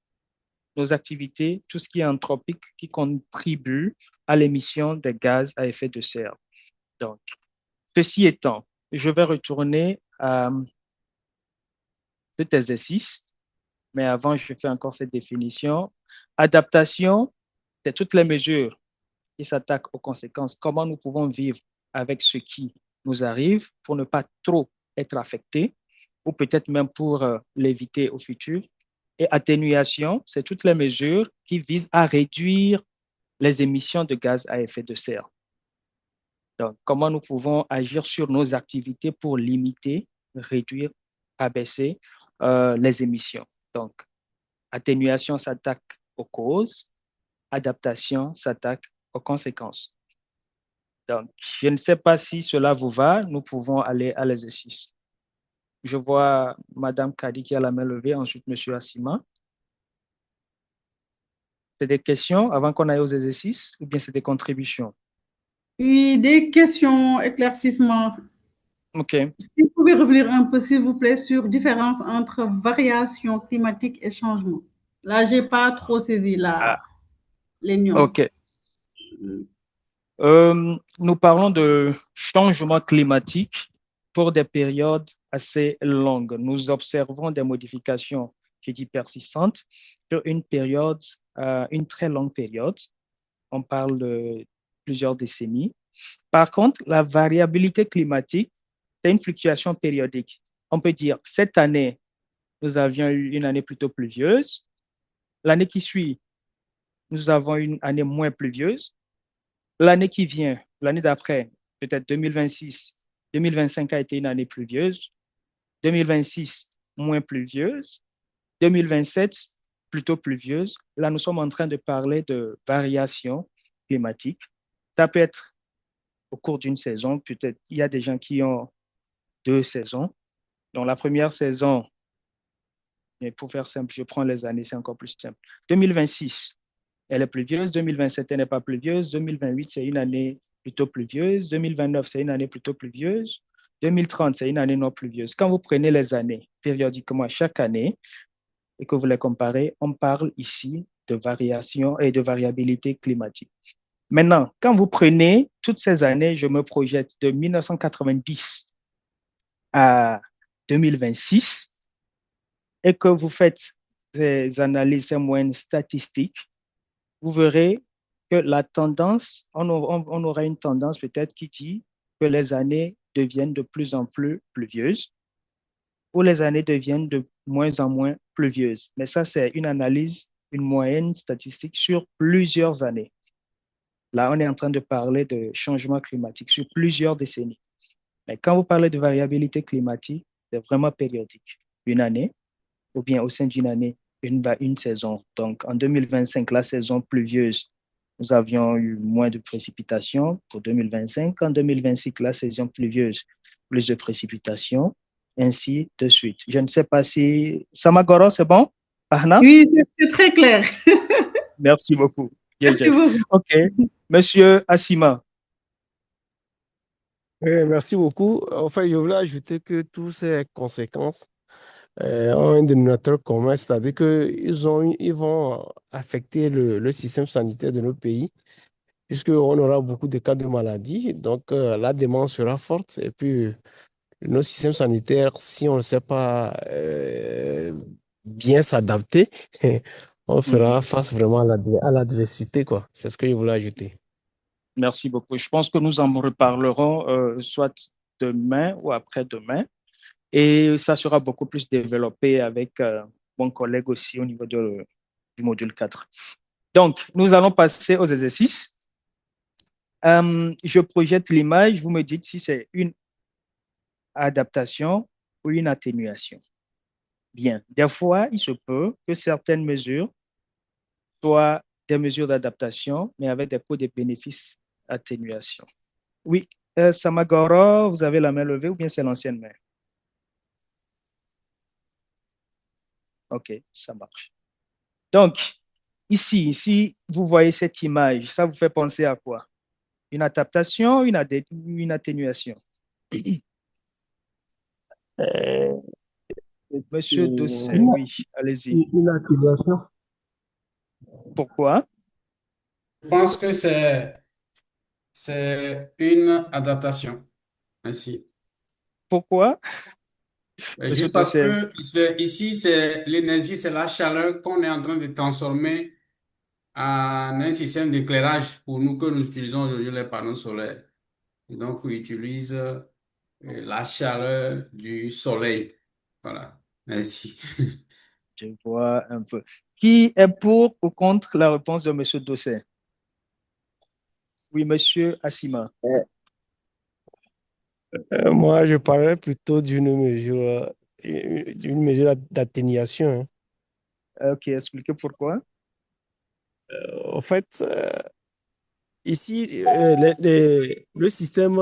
nos activités, tout ce qui est anthropique qui contribue à l'émission des gaz à effet de serre. Donc, ceci étant, je vais retourner à cet exercice, mais avant, je fais encore cette définition. Adaptation, c'est toutes les mesures qui s'attaquent aux conséquences. Comment nous pouvons vivre avec ce qui nous arrive pour ne pas trop être affectés ou peut-être même pour l'éviter au futur. Et atténuation, c'est toutes les mesures qui visent à réduire les émissions de gaz à effet de serre. Donc, comment nous pouvons agir sur nos activités pour limiter, réduire, abaisser les émissions. Donc, atténuation s'attaque aux causes, adaptation s'attaque aux conséquences. Donc, je ne sais pas si cela vous va, nous pouvons aller à l'exercice. Je vois Madame Kadi qui a la main levée, ensuite Monsieur Assima. C'est des questions avant qu'on aille aux exercices ou bien c'est des contributions? Oui, des questions, éclaircissements. OK. Si vous pouvez revenir un peu, s'il vous plaît, sur différence entre variation climatique et changement. Là, je n'ai pas trop saisi les nuances. OK. Nous parlons de changement climatique pour des périodes assez longues. Nous observons des modifications, je dis persistantes, sur une période, une très longue période. On parle de plusieurs décennies. Par contre, la variabilité climatique, c'est une fluctuation périodique. On peut dire, cette année, nous avions eu une année plutôt pluvieuse. L'année qui suit, nous avons une année moins pluvieuse. L'année qui vient, l'année d'après, peut-être 2026, 2025 a été une année pluvieuse. 2026, moins pluvieuse. 2027, plutôt pluvieuse. Là, nous sommes en train de parler de variation climatique. Ça peut être au cours d'une saison. Peut-être il y a des gens qui ont 2 saisons. Donc, la première saison, et pour faire simple, je prends les années, c'est encore plus simple. 2026, elle est pluvieuse. 2027, elle n'est pas pluvieuse. 2028, c'est une année plutôt pluvieuse. 2029, c'est une année plutôt pluvieuse. 2030, c'est une année non pluvieuse. Quand vous prenez les années périodiquement chaque année et que vous les comparez, on parle ici de variation et de variabilité climatique. Maintenant, quand vous prenez toutes ces années, je me projette de 1990 à 2026 et que vous faites des analyses, ces moyennes statistiques, vous verrez que la tendance, on aura une tendance peut-être qui dit que les années deviennent de plus en plus pluvieuses ou les années deviennent de moins en moins pluvieuses. Mais ça, c'est une analyse, une moyenne statistique sur plusieurs années. Là, on est en train de parler de changement climatique sur plusieurs décennies. Mais quand vous parlez de variabilité climatique, c'est vraiment périodique. Une année, ou bien au sein d'une année, une saison. Donc, en 2025, la saison pluvieuse, nous avions eu moins de précipitations pour 2025. En 2026, la saison pluvieuse, plus de précipitations, ainsi de suite. Je ne sais pas si... Samagoro, c'est bon? Ahna? Oui, c'est très clair. Merci beaucoup. Merci beaucoup. OK. Monsieur Assima. Merci beaucoup. Enfin, je voulais ajouter que toutes ces conséquences ont un dénominateur commun, c'est-à-dire qu'ils vont affecter le système sanitaire de nos pays, puisqu'on aura beaucoup de cas de maladies, donc la demande sera forte, et puis nos systèmes sanitaires, si on ne sait pas bien s'adapter, on fera face vraiment à l'adversité, quoi. C'est ce que je voulais ajouter. Merci beaucoup. Je pense que nous en reparlerons soit demain ou après-demain. Et ça sera beaucoup plus développé avec mon collègue aussi au niveau du module 4. Donc, nous allons passer aux exercices. Je projette l'image. Vous me dites si c'est une adaptation ou une atténuation. Bien. Des fois, il se peut que certaines mesures soient des mesures d'adaptation, mais avec des coûts de bénéfices atténuation. Oui, Samagoro, vous avez la main levée ou bien c'est l'ancienne main? OK, ça marche. Donc, ici, si vous voyez cette image, ça vous fait penser à quoi? Une adaptation, une atténuation? Monsieur Dossé, oui, allez-y. Une atténuation. Pourquoi? Je pense que c'est une adaptation. Ainsi. Pourquoi? Juste Monsieur parce Dossé. que ici, c'est l'énergie, c'est la chaleur qu'on est en train de transformer en un système d'éclairage pour nous que nous utilisons aujourd'hui les panneaux solaires. Et donc, on utilise la chaleur du soleil. Voilà. Merci. Je vois un peu. Qui est pour ou contre la réponse de monsieur Dossé? Oui, monsieur Assima. Moi, je parlerais plutôt d'une mesure d'atténuation. Ok, expliquez pourquoi. En fait, ici, le système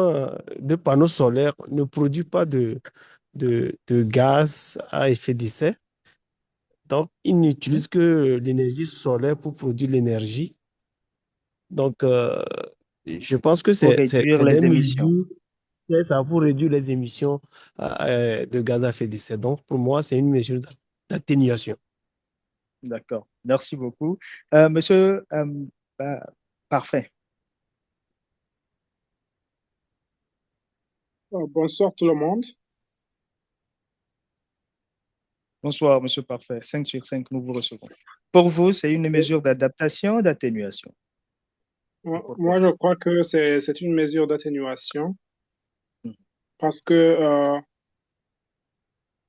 de panneaux solaires ne produit pas de gaz à effet de serre. Donc, il n'utilise que l'énergie solaire pour produire l'énergie. Donc, je pense que Pour c'est réduire les des émissions. mesures, c'est ça, pour réduire les émissions de gaz à effet de serre. Donc, pour moi, c'est une mesure d'atténuation. D'accord. Merci beaucoup. Monsieur, parfait. Bonsoir tout le monde. Bonsoir, monsieur Parfait. 5 sur 5, nous vous recevons. Pour vous, c'est une mesure d'adaptation ou d'atténuation? Moi, je crois que c'est une mesure d'atténuation parce que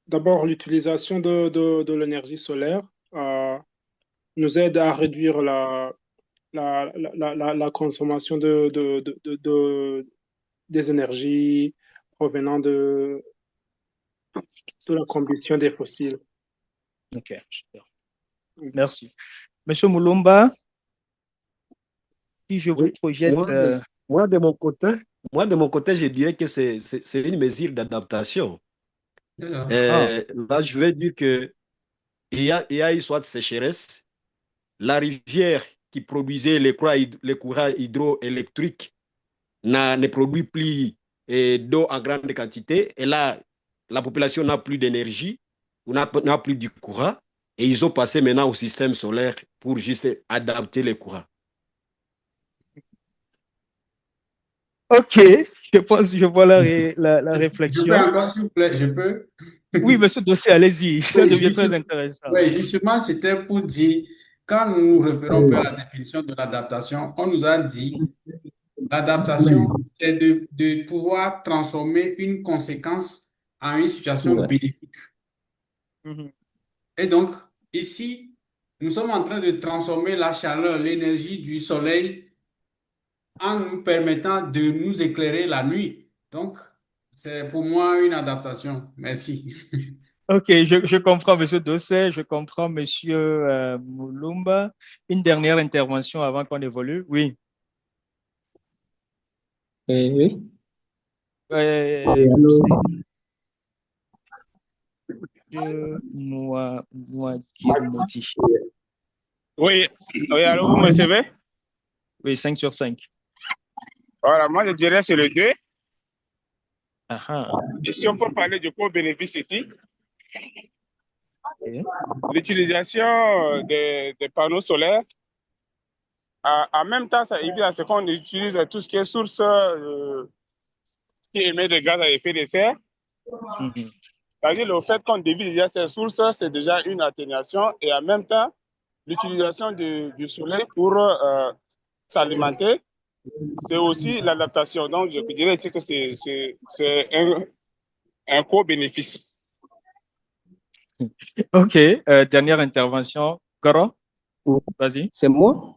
d'abord, l'utilisation de l'énergie solaire nous aide à réduire la consommation des énergies provenant de la combustion des fossiles. Ok, super. Merci. Monsieur Moulumba, si je vous projette... Moi, de mon côté, je dirais que c'est une mesure d'adaptation. Là, je vais dire que il y a eu soit de sécheresse, la rivière qui produisait les courants hydroélectriques ne produit plus d'eau en grande quantité. Et là, la population n'a plus d'énergie, ou n'a plus du courant. Et ils ont passé maintenant au système solaire pour juste adapter les courants. Ok, je vois la réflexion. Je peux encore, s'il vous plaît, je peux? Oui, monsieur Dossé, allez-y, ça devient très intéressant. Oui, justement, c'était pour dire, quand nous nous référons à la définition de l'adaptation, on nous a dit l'adaptation, c'est de pouvoir transformer une conséquence en une situation bénéfique. Et donc, ici, nous sommes en train de transformer la chaleur, l'énergie du soleil en nous permettant de nous éclairer la nuit. Donc, c'est pour moi une adaptation. Merci. Ok, je comprends, monsieur Dossé, je comprends, monsieur Moulumba. Une dernière intervention avant qu'on évolue. Oui. Oui. Oui, alors vous me recevez? Oui, 5 sur 5. Voilà, moi je dirais c'est le 2. Uh-huh. Et si on peut parler du co-bénéfice ici, l'utilisation des panneaux solaires, en même temps, ça évite à ce qu'on utilise tout ce qui est source qui émet des gaz à effet de serre. C'est-à-dire le fait qu'on dévie déjà ces sources, c'est déjà une atténuation et en même temps, l'utilisation du soleil pour s'alimenter, c'est aussi l'adaptation. Donc, je dirais que c'est un co-bénéfice. Ok, dernière intervention. Goro, vas-y. C'est moi?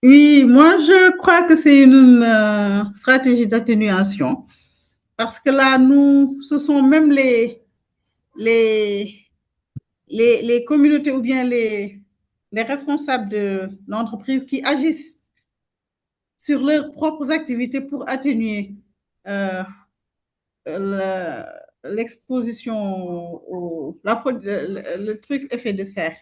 Oui, moi je crois que c'est une stratégie d'atténuation parce que là, ce sont même les communautés ou bien les responsables de l'entreprise qui agissent sur leurs propres activités pour atténuer l'exposition le truc effet de serre,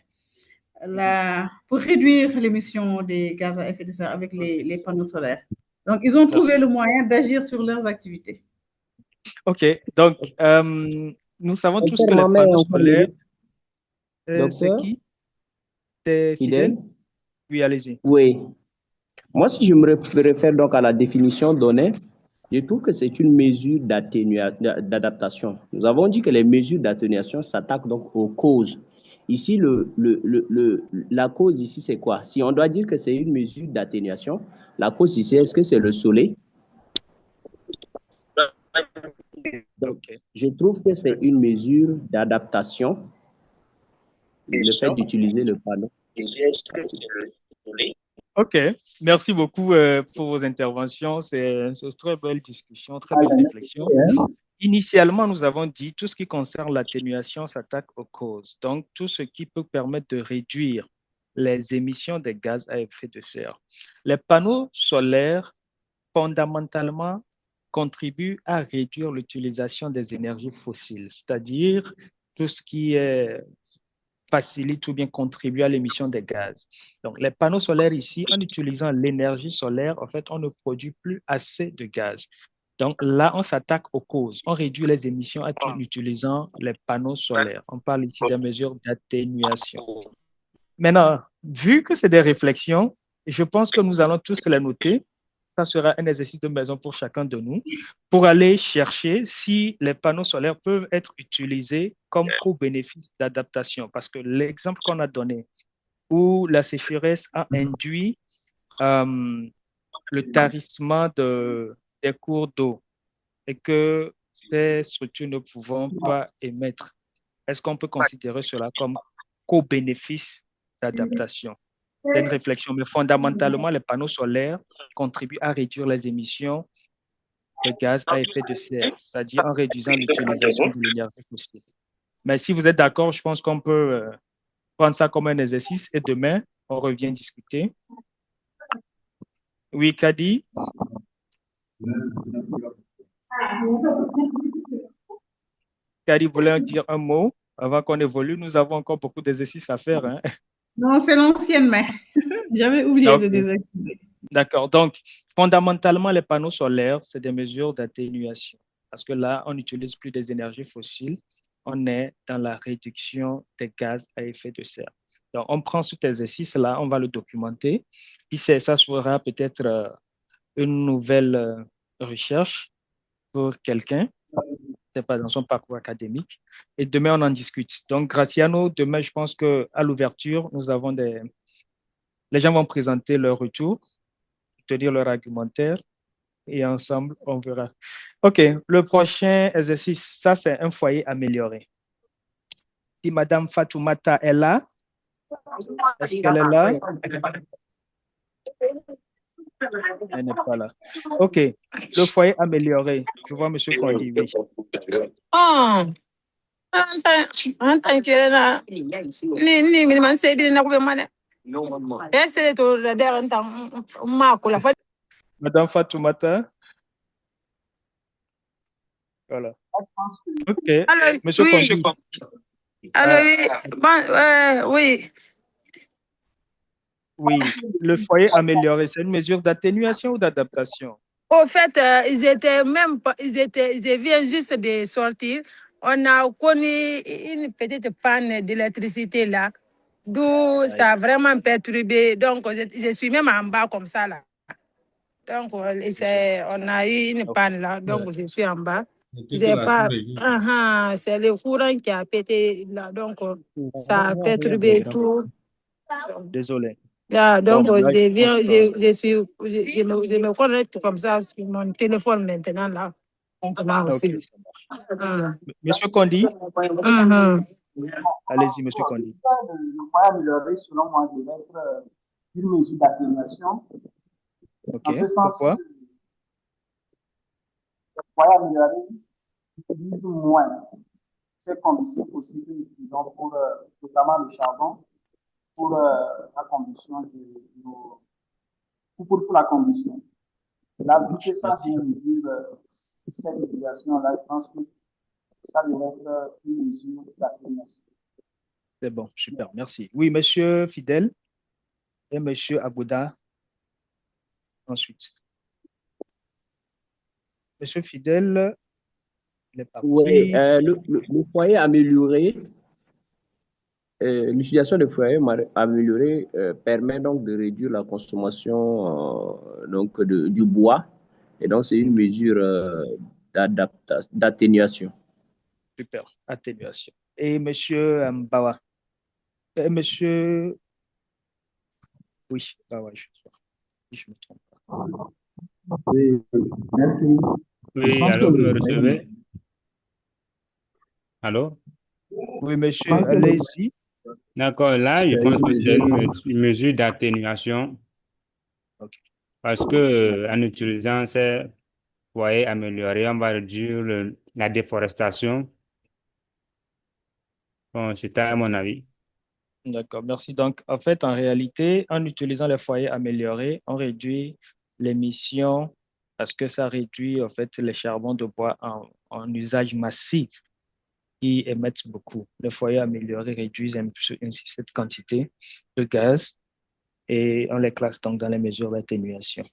pour réduire l'émission des gaz à effet de serre avec les panneaux solaires. Donc, ils ont trouvé le moyen d'agir sur leurs activités. OK. Donc, nous savons tous que les panneaux solaires... c'est qui? C'est Fidèle? Oui, allez-y. Oui. Moi, si je me réfère donc à la définition donnée, je trouve que c'est une mesure d'adaptation. Nous avons dit que les mesures d'atténuation s'attaquent donc aux causes. Ici, la cause ici, c'est quoi? Si on doit dire que c'est une mesure d'atténuation, la cause ici, est-ce que c'est le soleil? Donc, je trouve que c'est une mesure d'adaptation, le fait d'utiliser le panneau. OK. Merci beaucoup pour vos interventions. C'est une très belle discussion, très belle réflexion. Initialement, nous avons dit tout ce qui concerne l'atténuation s'attaque aux causes. Donc, tout ce qui peut permettre de réduire les émissions de gaz à effet de serre. Les panneaux solaires, fondamentalement, contribuent à réduire l'utilisation des énergies fossiles, c'est-à-dire tout ce qui facilite ou bien contribue à l'émission des gaz. Donc, les panneaux solaires ici, en utilisant l'énergie solaire, en fait, on ne produit plus assez de gaz. Donc là, on s'attaque aux causes. On réduit les émissions en utilisant les panneaux solaires. On parle ici des mesures d'atténuation. Maintenant, vu que c'est des réflexions, je pense que nous allons tous les noter. Ça sera un exercice de maison pour chacun de nous, pour aller chercher si les panneaux solaires peuvent être utilisés comme co-bénéfice d'adaptation. Parce que l'exemple qu'on a donné, où la sécheresse a induit le tarissement des cours d'eau et que ces structures ne pouvant pas émettre, est-ce qu'on peut considérer cela comme co-bénéfice d'adaptation? C'est une réflexion, mais fondamentalement, les panneaux solaires contribuent à réduire les émissions de gaz à effet de serre, c'est-à-dire en réduisant l'utilisation de l'énergie fossile. Mais si vous êtes d'accord, je pense qu'on peut prendre ça comme un exercice et demain, on revient discuter. Oui, Kadi? Kadi voulait dire un mot avant qu'on évolue. Nous avons encore beaucoup d'exercices à faire. Hein? Non, c'est l'ancienne main. J'avais oublié de désactiver. D'accord. Donc, fondamentalement, les panneaux solaires, c'est des mesures d'atténuation. Parce que là, on n'utilise plus des énergies fossiles. On est dans la réduction des gaz à effet de serre. Donc, on prend cet exercice-là, on va le documenter. Puis, ça sera peut-être une nouvelle recherche pour quelqu'un. C'est pas dans son parcours académique. Et demain, on en discute. Donc, Graciano, demain, je pense qu'à l'ouverture, nous avons les gens vont présenter leur retour, tenir leur argumentaire et ensemble, on verra. OK, le prochain exercice, ça, c'est un foyer amélioré. Si Madame Fatoumata est là, est-ce qu'elle est là? Elle n'est pas là. OK, le foyer amélioré. Je vois M. Kondi, oui. Madame Fatoumata. Voilà. OK. Alors, Monsieur oui. Kondi. Alors, oui. Oui, le foyer amélioré, c'est une mesure d'atténuation ou d'adaptation? Au fait, ils viennent juste de sortir. On a connu une petite panne d'électricité là, d'où ça a vraiment perturbé. Donc, je suis même en bas comme ça là. Donc, on a eu une panne là, donc je suis en bas. C'est le courant qui a pété là, donc ça a perturbé tout. Désolé. Donc, je me connecte comme ça sur mon téléphone maintenant là. Aussi. Monsieur Kondi? Allez-y, Monsieur Kondi. Le foyer amélioré, selon moi, devrait être une mesure d'atténuation. OK, pourquoi? Le foyer amélioré utilise moins ces conditions possibles que nous utilisons pour, notamment le charbon, pour la combustion pour la combustion. Là, vu que ça vient de dire cette utilisation-là, je pense que ça devrait être une mesure d'atténuation. C'est bon, super, merci. Oui, monsieur Fidèle et monsieur Agouda ensuite. Monsieur Fidèle, il est parti. Oui, le foyer amélioré, l'utilisation de foyer amélioré permet donc de réduire la consommation donc du bois, et donc c'est une mesure d'atténuation. Super, atténuation. Et monsieur Bawa, et monsieur... Oui, Bawa, je me trompe pas. Oui, merci. Oui, allô, vous me recevez? Allô? Oui, monsieur, allez-y. D'accord, là, je pense que c'est une mesure d'atténuation. Okay. Parce que en utilisant ces foyers améliorés, on va réduire la déforestation. Bon, c'est à mon avis. D'accord, merci. Donc, en fait, en réalité, en utilisant les foyers améliorés, on réduit l'émission parce que ça réduit, en fait, les charbons de bois en usage massif qui émettent beaucoup. Les foyers améliorés réduisent ainsi cette quantité de gaz et on les classe donc dans les mesures d'atténuation.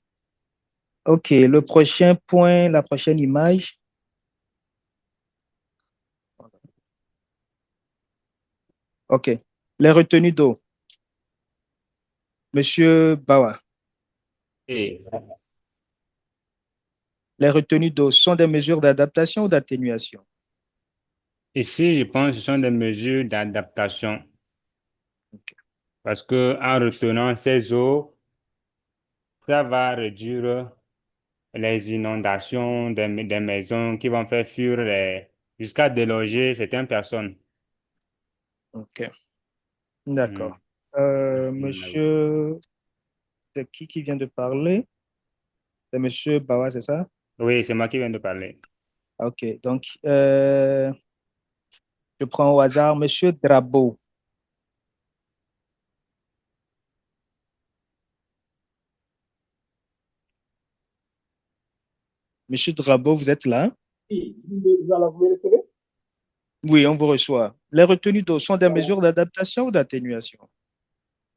OK, le prochain point, la prochaine image. OK, les retenues d'eau. Monsieur Bawa. Et les retenues d'eau sont des mesures d'adaptation ou d'atténuation? Ici, je pense que ce sont des mesures d'adaptation. Okay. Parce que en retenant ces eaux, ça va réduire les inondations des maisons qui vont faire fuir jusqu'à déloger certaines personnes. OK. D'accord. Monsieur, c'est qui vient de parler? C'est monsieur Bawa, c'est ça? Oui, c'est moi qui viens de parler. OK. Donc, je prends au hasard monsieur Drabo. Monsieur Drabo, vous êtes là? Oui, vous recevez? Oui, on vous reçoit. Les retenues d'eau sont des mesures d'adaptation ou d'atténuation?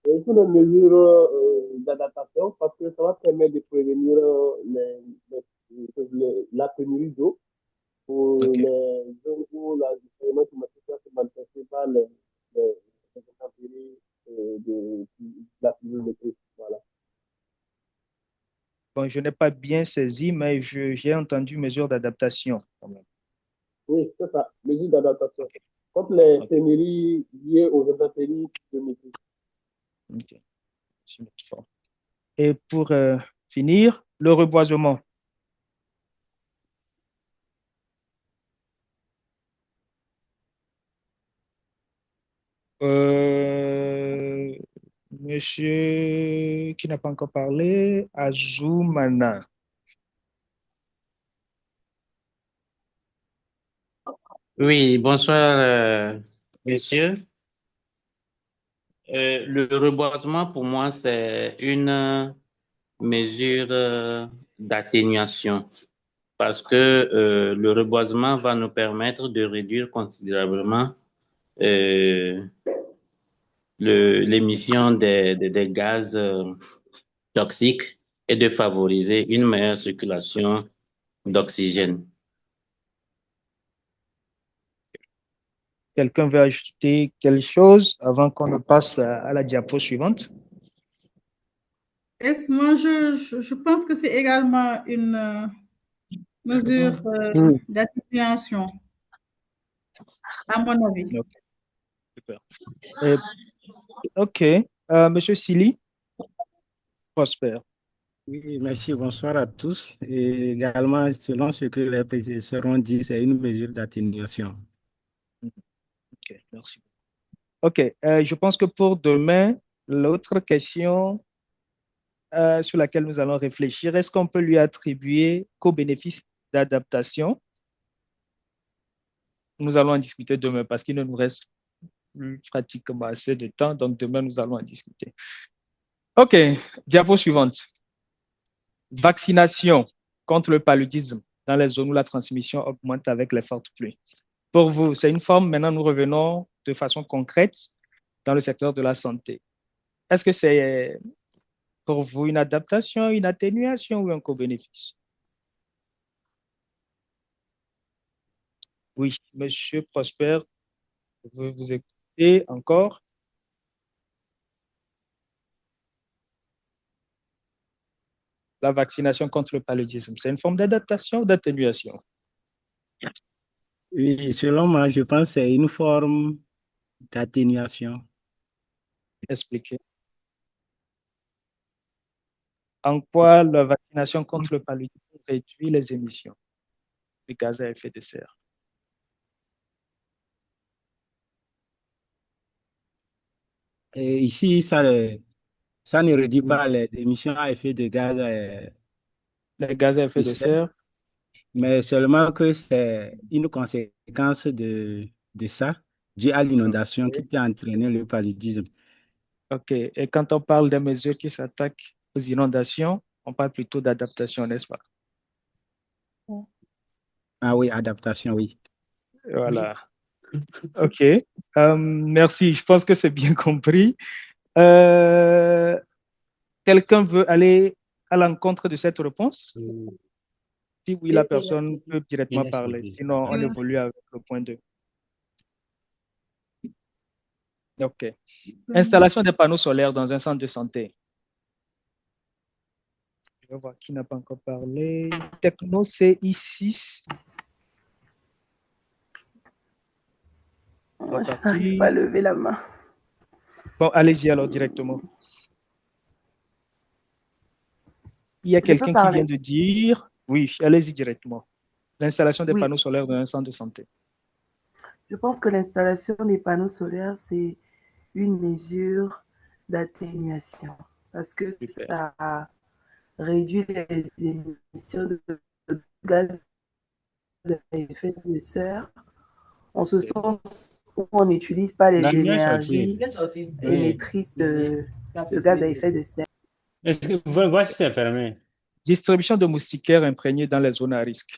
Ce sont des mesures d'adaptation parce que ça va permettre de prévenir la pénurie d'eau pour les zones où la différence climatique va se manifester par les intempéries de la pluviométrie. Voilà. Bon, je n'ai pas bien saisi, mais j'ai entendu mesures d'adaptation quand même. Oui, c'est ça, mesures d'adaptation. Okay. Contre les pénuries liées aux intempéries climatiques. OK. Et pour finir, le reboisement. Monsieur qui n'a pas encore parlé, Azoumana. Oui, bonsoir, messieurs. Le reboisement, pour moi, c'est une mesure d'atténuation parce que le reboisement va nous permettre de réduire considérablement l'émission des gaz toxiques et de favoriser une meilleure circulation d'oxygène. Quelqu'un veut ajouter quelque chose avant qu'on ne passe à la diapo suivante? Moi, je pense que c'est également une mesure d'atténuation, à mon avis. Okay. Super. OK. Monsieur Sili, Prosper. Oui, merci. Bonsoir à tous. Et également, selon ce que les prédécesseurs ont dit, c'est une mesure d'atténuation. OK, merci. OK. Je pense que pour demain, l'autre question sur laquelle nous allons réfléchir, est-ce qu'on peut lui attribuer qu'au bénéfice d'adaptation? Nous allons en discuter demain parce qu'il ne nous reste plus pratiquement assez de temps, donc demain nous allons en discuter. OK, diapo suivante. Vaccination contre le paludisme dans les zones où la transmission augmente avec les fortes pluies. Pour vous, c'est une forme, maintenant nous revenons de façon concrète dans le secteur de la santé. Est-ce que c'est pour vous une adaptation, une atténuation ou un co-bénéfice? Oui, Monsieur Prosper, je veux vous écouter encore. La vaccination contre le paludisme, c'est une forme d'adaptation ou d'atténuation? Oui, selon moi, je pense que c'est une forme d'atténuation. Expliquez. En quoi la vaccination contre le paludisme réduit les émissions de gaz à effet de serre? Et ici, ça ne réduit pas les émissions à effet de gaz Les gaz à effet de serre, mais seulement que c'est une conséquence de ça, due à l'inondation qui peut entraîner le paludisme. OK. Et quand on parle des mesures qui s'attaquent aux inondations, on parle plutôt d'adaptation, n'est-ce pas? Ah oui, adaptation, oui. Voilà. OK. Merci. Je pense que c'est bien compris. Quelqu'un veut aller à l'encontre de cette réponse? Si oui, la personne peut directement parler. Sinon, on évolue avec le point 2. OK. Installation des panneaux solaires dans un centre de santé. Je vais voir qui n'a pas encore parlé. Techno CI6. Moi, je n'arrive pas à lever la main. Bon, allez-y alors directement. Il y a quelqu'un qui vient de dire, oui, allez-y directement. L'installation des panneaux solaires dans un centre de santé. Je pense que l'installation des panneaux solaires, c'est une mesure d'atténuation parce que ça réduit les émissions de gaz à effet de serre. En ce sens où on n'utilise pas les énergies émettrices de gaz à effet de serre. Est-ce que vous voyez si c'est fermé? Distribution de moustiquaires imprégnés dans les zones à risque.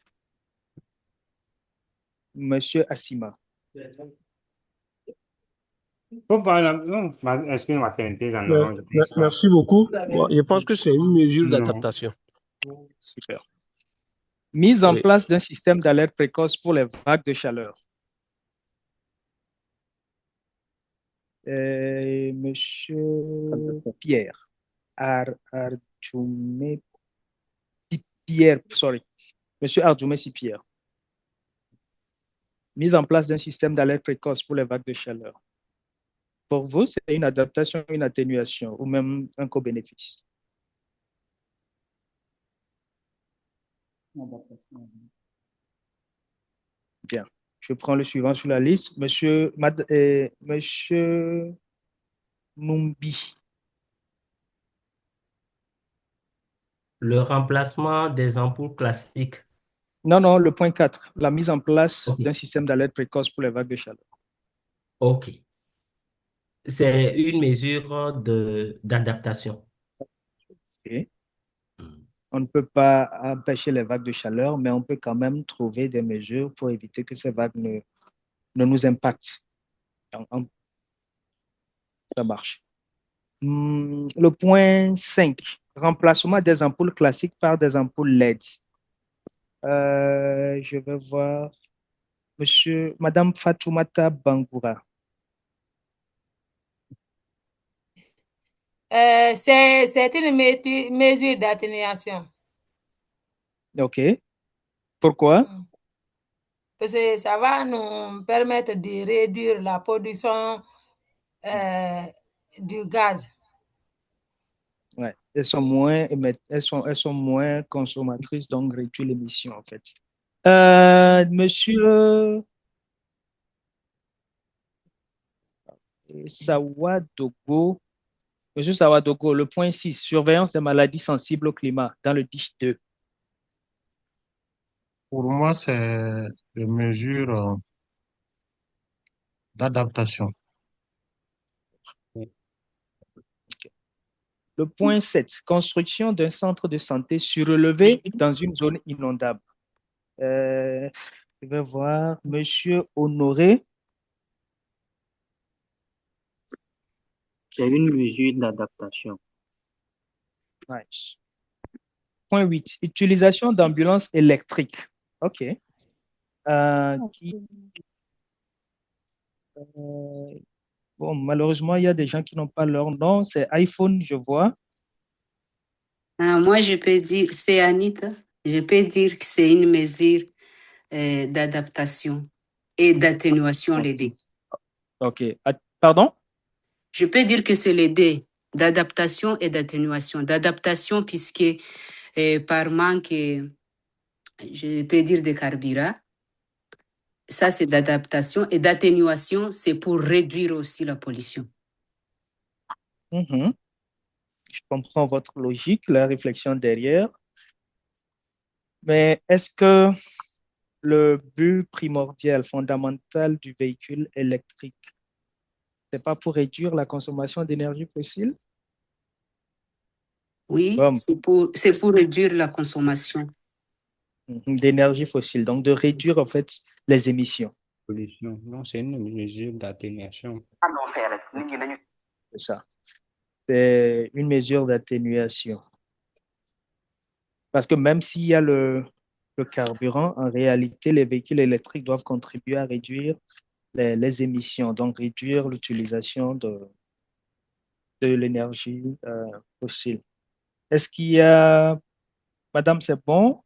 Monsieur Assima. Merci beaucoup. Je pense que c'est une mesure d'adaptation. Super. Mise en place d'un système d'alerte précoce pour les vagues de chaleur. Monsieur Pierre. Monsieur Arjoumé Pierre. Mise en place d'un système d'alerte précoce pour les vagues de chaleur. Pour vous, c'est une adaptation, une atténuation ou même un co-bénéfice? Bien. Je prends le suivant sur la liste. Monsieur Mumbi. Le remplacement des ampoules classiques. Non, le point 4. La mise en place d'un système d'alerte précoce pour les vagues de chaleur. OK. C'est une mesure d'adaptation. Okay. On ne peut pas empêcher les vagues de chaleur, mais on peut quand même trouver des mesures pour éviter que ces vagues ne nous impactent. Ça marche. Le point 5. Remplacement des ampoules classiques par des ampoules LED. Je vais voir Madame Fatoumata Bangoura. C'est une mesure d'atténuation. OK. Pourquoi? Parce que ça va nous permettre de réduire la production du gaz. Ouais. Elles sont moins consommatrices, donc réduire l'émission en fait. Monsieur Sawadogo, le point 6, surveillance des maladies sensibles au climat dans le DICH 2. Pour moi, c'est des mesures d'adaptation. Le point 7, construction d'un centre de santé surélevé dans une zone inondable. Je vais voir Monsieur Honoré. C'est une mesure d'adaptation. Nice. Point 8. Utilisation d'ambulances électriques. OK. Bon, malheureusement, il y a des gens qui n'ont pas leur nom. C'est iPhone, je vois. Moi, je peux dire, c'est Anita, je peux dire que c'est une mesure d'adaptation et d'atténuation, les deux. OK. Pardon? Je peux dire que c'est les deux, d'adaptation et d'atténuation. D'adaptation, puisque par manque, je peux dire de carburant, ça c'est d'adaptation, et d'atténuation, c'est pour réduire aussi la pollution. Je comprends votre logique, la réflexion derrière. Mais est-ce que le but primordial, fondamental du véhicule électrique, c'est pas pour réduire la consommation d'énergie fossile? Oui, c'est pour réduire la consommation. D'énergie fossile, donc de réduire en fait les émissions. Pollution. Non, c'est une mesure d'atténuation. C'est ça. C'est une mesure d'atténuation. Parce que même s'il y a le carburant, en réalité, les véhicules électriques doivent contribuer à réduire les émissions, donc réduire l'utilisation de l'énergie fossile. Est-ce qu'il y a... Madame, c'est bon?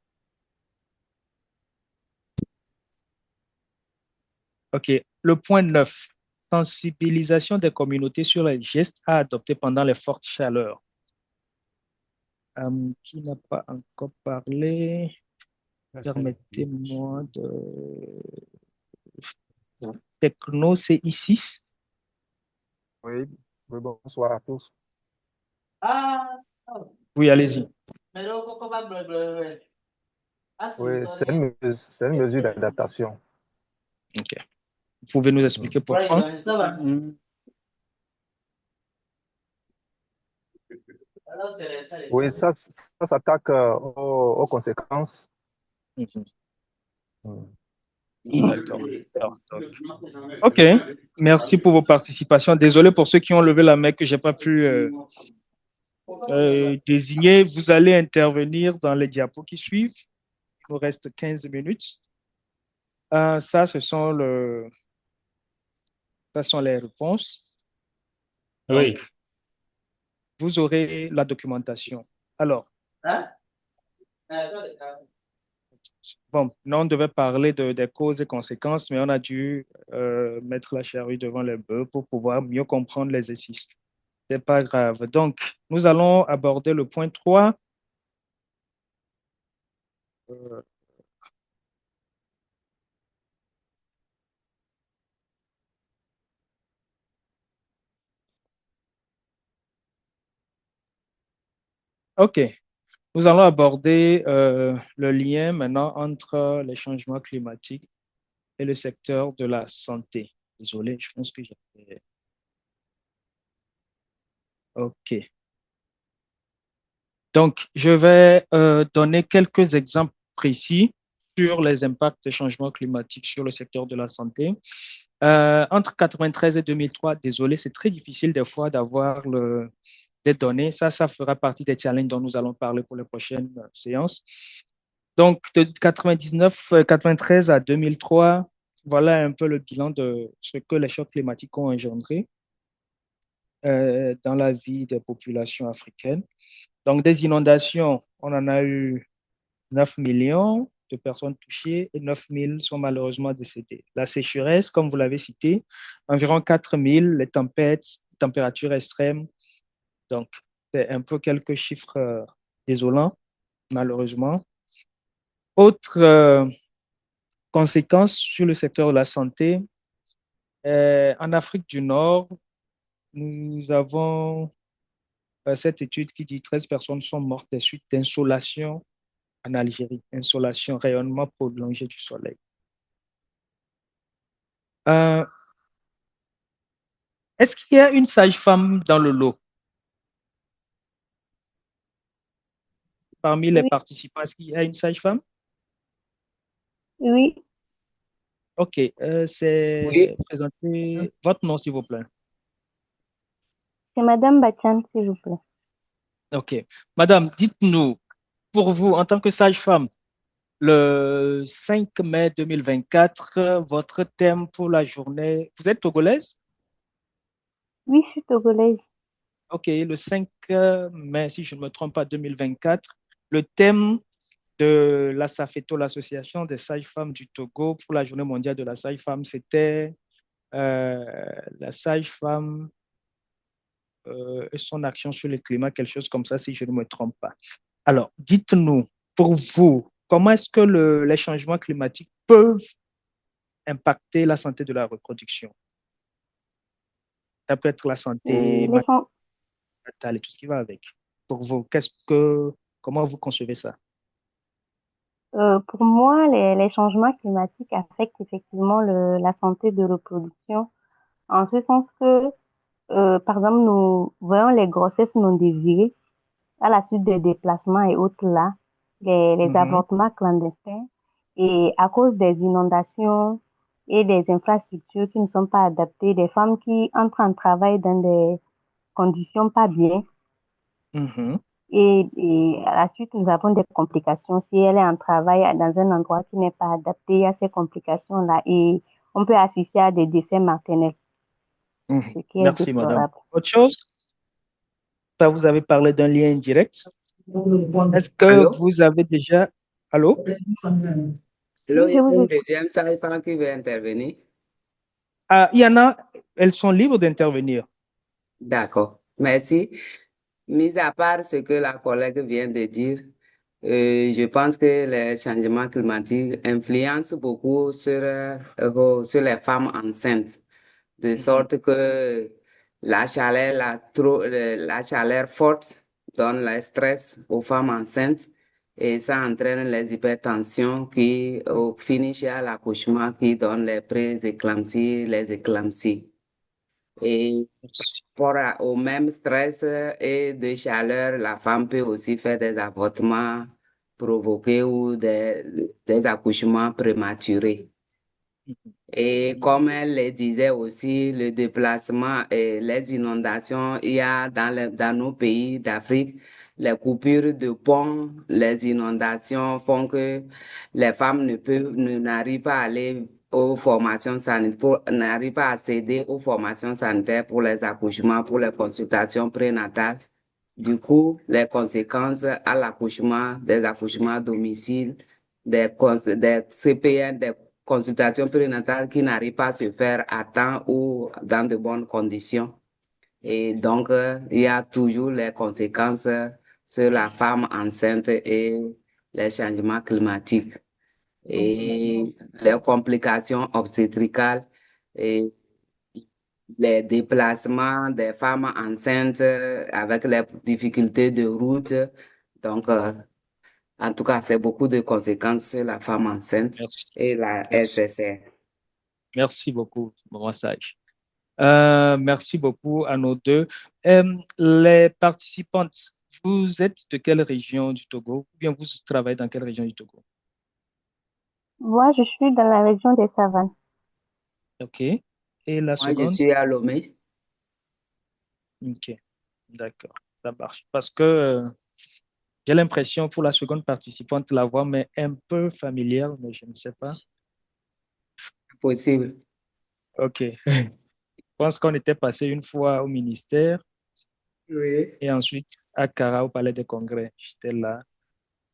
OK. Le point 9, sensibilisation des communautés sur les gestes à adopter pendant les fortes chaleurs. Qui n'a pas encore parlé? Permettez-moi de... Techno CI6. Oui, bonsoir à tous. Oui, allez-y. Oui, c'est une mesure d'adaptation. OK. Vous pouvez nous expliquer pourquoi? Oui, ça s'attaque aux conséquences. D'accord. OK. Merci pour vos participations. Désolé pour ceux qui ont levé la main que je n'ai pas pu désigner. Vous allez intervenir dans les diapos qui suivent. Il nous reste 15 minutes. Ça, ce sont les réponses. Oui. Donc, vous aurez la documentation. Alors, bon, nous, on devait parler des causes et conséquences, mais on a dû mettre la charrue devant les bœufs pour pouvoir mieux comprendre l'exercice. Ce n'est pas grave. Donc, nous allons aborder le point 3. OK. Nous allons aborder le lien maintenant entre les changements climatiques et le secteur de la santé. Désolé, je pense que j'ai... OK. Donc, je vais donner quelques exemples précis sur les impacts des changements climatiques sur le secteur de la santé. Entre 1993 et 2003, désolé, c'est très difficile des fois d'avoir des données. Ça fera partie des challenges dont nous allons parler pour les prochaines séances. Donc, de 93 à 2003, voilà un peu le bilan de ce que les chocs climatiques ont engendré dans la vie des populations africaines. Donc, des inondations, on en a eu 9 millions de personnes touchées et 9 000 sont malheureusement décédées. La sécheresse, comme vous l'avez cité, environ 4 000, les tempêtes, températures extrêmes. Donc, c'est un peu quelques chiffres désolants, malheureusement. Autre conséquence sur le secteur de la santé, en Afrique du Nord, nous avons cette étude qui dit 13 personnes sont mortes des suites d'insolation en Algérie, insolation, rayonnement prolongé du soleil. Est-ce qu'il y a une sage-femme dans le lot? Parmi les participants, est-ce qu'il y a une sage-femme? Oui. OK. Oui, C'est présenter votre nom, s'il vous plaît. c'est Madame Batian, s'il vous plaît. OK. Madame, dites-nous, pour vous, en tant que sage-femme, le 5 mai 2024, votre thème pour la journée, vous êtes togolaise? Oui, je suis togolaise. OK, le 5 mai, si je ne me trompe pas, 2024, le thème de la SAFETO, l'Association des sages-femmes du Togo, pour la journée mondiale de la sage-femme, c'était la sage-femme et son action sur le climat, quelque chose comme ça, si je ne me trompe pas. Alors, dites-nous, pour vous, comment est-ce que les changements climatiques peuvent impacter la santé de la reproduction? Ça peut être la santé Les chan- maternelle et tout ce qui va avec. Pour vous, comment vous concevez ça? pour moi, les changements climatiques affectent effectivement la santé de reproduction, en ce sens que, par exemple, nous voyons les grossesses non désirées à la suite des déplacements et autres là, les avortements clandestins, et à cause des inondations et des infrastructures qui ne sont pas adaptées, des femmes qui entrent en travail dans des conditions pas bien. Et à la suite, nous avons des complications. Si elle est en travail dans un endroit qui n'est pas adapté, il y a ces complications-là et on peut assister à des décès maternels, ce qui est Merci, madame. déplorable. Autre chose? Ça, vous avez parlé d'un lien indirect. Est-ce que Allô? vous avez déjà... Allô? Allô, il y a une deuxième sage-femme qui veut intervenir. Ah, il y en a, elles sont libres d'intervenir. D'accord, merci. Mis à part ce que la collègue vient de dire, je pense que les changements climatiques influencent beaucoup sur les femmes enceintes, de sorte que la chaleur forte donne le stress aux femmes enceintes et ça entraîne les hypertensions qui, au finish, il y a l'accouchement qui donne les pré-éclampsies, les éclampsies. Et au même stress et de chaleur, la femme peut aussi faire des avortements provoqués ou des accouchements prématurés. Et comme elle le disait aussi, le déplacement et les inondations, il y a dans nos pays d'Afrique, les coupures de ponts, les inondations font que les femmes n'arrivent pas à aller aux formations sanitaires, n'arrivent pas à accéder aux formations sanitaires pour les accouchements, pour les consultations prénatales. Du coup, les conséquences à l'accouchement, des accouchements à domicile, des CPN, des consultations prénatales qui n'arrivent pas à se faire à temps ou dans de bonnes conditions. Et donc, il y a toujours les conséquences sur la femme enceinte et les changements climatiques. Et les complications obstétricales et les déplacements des femmes enceintes avec les difficultés de route. Donc, en tout cas, c'est beaucoup de conséquences sur la femme enceinte et la SSR. Merci beaucoup, mon sage. Merci beaucoup à nos deux. Les participantes, vous êtes de quelle région du Togo? Ou bien vous travaillez dans quelle région du Togo? Moi, je suis dans la région des Savanes. OK. Et la Moi, je seconde? suis à Lomé. OK. D'accord. Ça marche. Parce que j'ai l'impression pour la seconde participante, la voix m'est un peu familière, mais je ne sais pas. Possible. OK. Je pense qu'on était passé une fois au ministère Oui. et ensuite à Cara au Palais des Congrès. J'étais là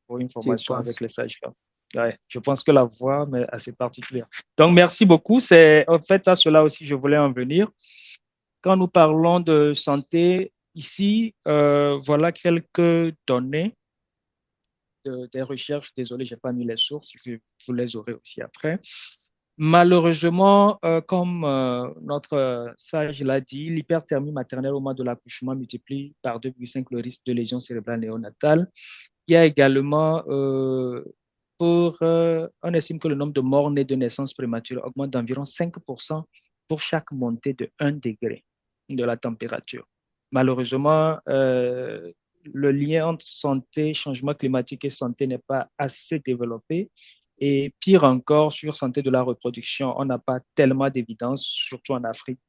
pour une formation avec les sages-femmes. Ouais, je pense que la voix m'est assez particulière. Donc, merci beaucoup. C'est en fait à cela aussi je voulais en venir. Quand nous parlons de santé, ici, voilà quelques données des recherches. Désolé, je n'ai pas mis les sources, vous les aurez aussi après. Malheureusement, comme notre sage l'a dit, l'hyperthermie maternelle au moment de l'accouchement multiplie par 2,5 le risque de lésions cérébrales néonatales. Il y a également, on estime que le nombre de morts nés de naissance prématurée augmente d'environ 5% pour chaque montée de 1 degré de la température. Malheureusement, le lien entre santé, changement climatique et santé n'est pas assez développé. Et pire encore, sur santé de la reproduction, on n'a pas tellement d'évidence, surtout en Afrique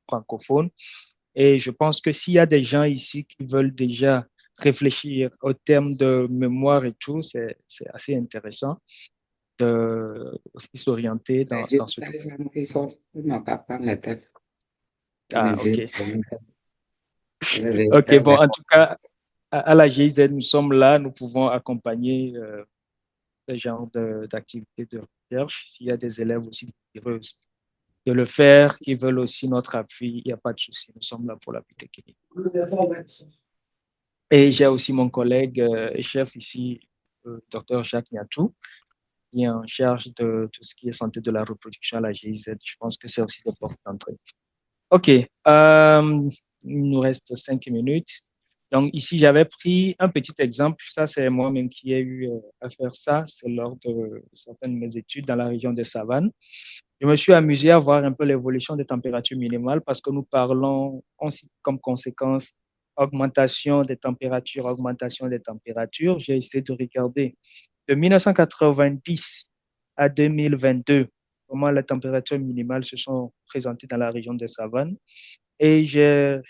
francophone. Et je pense que s'il y a des gens ici qui veulent déjà réfléchir au terme de mémoire et tout, c'est assez intéressant de aussi s'orienter dans ce domaine. Ah, OK. OK, bon, en tout cas, à la GIZ, nous sommes là, nous pouvons accompagner ce genre d'activités de recherche. S'il y a des élèves aussi désireux de le faire, qui veulent aussi notre appui, il n'y a pas de souci, nous sommes là pour l'appui technique. Et j'ai aussi mon collègue et chef ici, le docteur Jacques Niatou, qui est en charge de tout ce qui est santé de la reproduction à la GIZ. Je pense que c'est aussi des portes d'entrée. OK, il nous reste 5 minutes. Donc ici, j'avais pris un petit exemple. Ça, c'est moi-même qui ai eu à faire ça. C'est lors de certaines de mes études dans la région des savanes. Je me suis amusé à voir un peu l'évolution des températures minimales parce que nous parlons, on cite comme conséquence augmentation des températures, augmentation des températures. J'ai essayé de regarder de 1990 à 2022 comment les températures minimales se sont présentées dans la région des savanes. Et j'ai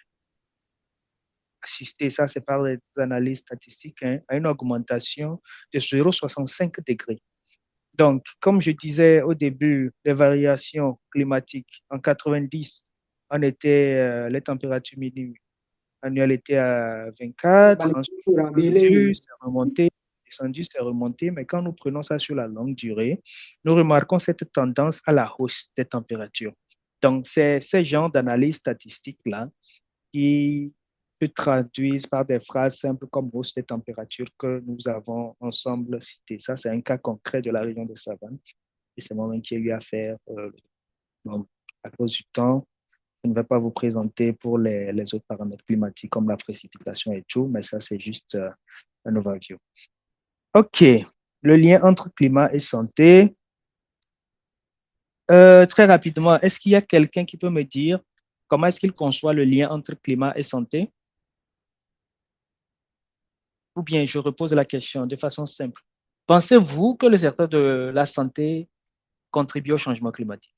assisté, ça c'est par les analyses statistiques, à une augmentation de 0,65 degrés. Donc, comme je disais au début, les variations climatiques, en 90, les températures minimales annuelles étaient à 24, ensuite c'est remonté, mais quand nous prenons ça sur la longue durée, nous remarquons cette tendance à la hausse des températures. Donc, c'est ces genres d'analyses statistiques-là qui se traduisent par des phrases simples comme hausse des températures que nous avons ensemble citées. Ça, c'est un cas concret de la région de Savane. Et c'est moi-même qui ai eu à faire. Donc, à cause du temps, je ne vais pas vous présenter pour les autres paramètres climatiques comme la précipitation et tout, mais ça, c'est juste un overview. OK. Le lien entre climat et santé. Très rapidement, est-ce qu'il y a quelqu'un qui peut me dire comment est-ce qu'il conçoit le lien entre climat et santé? Ou bien je repose la question de façon simple. Pensez-vous que le secteur de la santé contribue au changement climatique?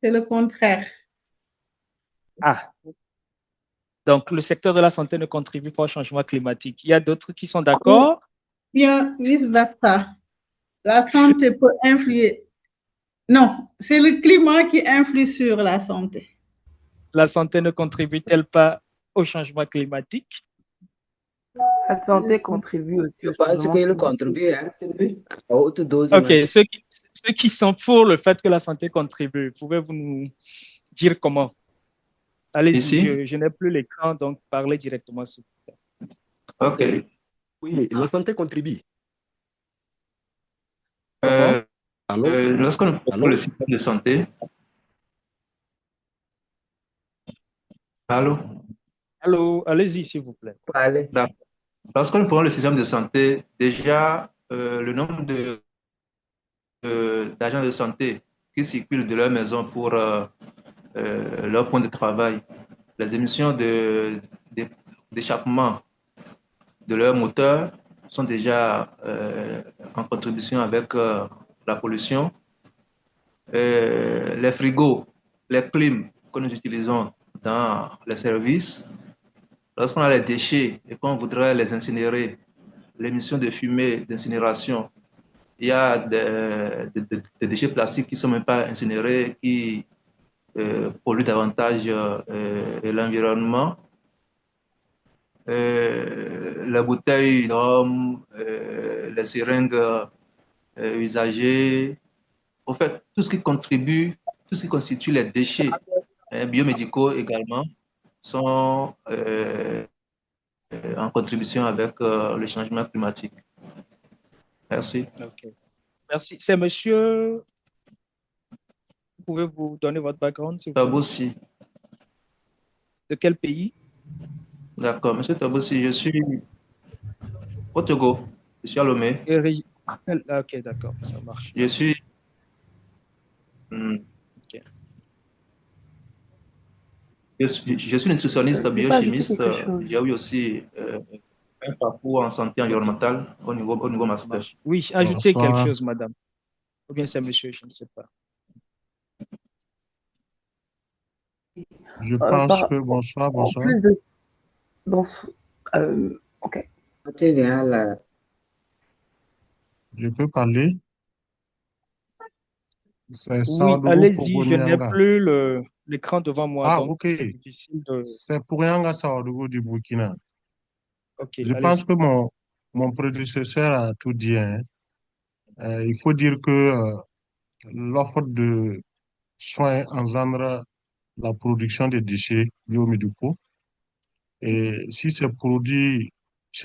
C'est le contraire. Ah, donc le secteur de la santé ne contribue pas au changement climatique. Il y a d'autres qui sont d'accord? Bien, vice-versa. La santé peut influer. Non, c'est le climat qui influe sur la santé. La santé ne contribue-t-elle pas au changement climatique? La santé contribue aussi au changement climatique. OK, ceux qui sont pour le fait que la santé contribue, pouvez-vous nous dire comment? Allez-y, je n'ai plus l'écran, donc parlez directement sur ça. OK. Oui, la santé contribue. Lorsque nous prenons le système de santé, Allô, allez-y, s'il vous plaît. Lorsque nous prenons le système de santé, déjà, le nombre d'agents de santé qui circulent de leur maison pour leur point de travail, les émissions d'échappement de leur moteur sont déjà en contribution avec la pollution. Les frigos, les clims que nous utilisons dans les services, lorsqu'on a les déchets et qu'on voudrait les incinérer, l'émission de fumée d'incinération, il y a des déchets plastiques qui ne sont même pas incinérés, qui polluent davantage l'environnement. Les bouteilles d'hommes, les seringues usagées, en fait, tout ce qui contribue, tout ce qui constitue les déchets biomédicaux également sont en contribution avec le changement climatique. Merci. Okay. Merci. C'est monsieur. Pouvez-vous donner votre background? Tabossi. De quel pays? D'accord. Monsieur Tabossi, je suis au Togo. Je suis à Lomé. Ok, d'accord, ça marche. Je suis. Okay. Je suis nutritionniste biochimiste. J'ai eu aussi un parcours en santé environnementale au niveau master. Oui, ajoutez quelque Bonsoir. chose, madame. Ou bien c'est monsieur, je ne sais pas. Je pense que bonsoir, En bonsoir. plus de... Bonsoir. Ok. Je peux parler? C'est Oui, Saodougou allez-y, je n'ai Pogonyanga. plus l'écran devant moi, Ah, donc ok. c'est difficile de... C'est Pogonyanga Saodougou du Burkina. Ok, Je pense allez-y. que mon prédécesseur a tout dit, hein. Il faut dire que l'offre de soins engendre la production de déchets biomédicaux. Et si ces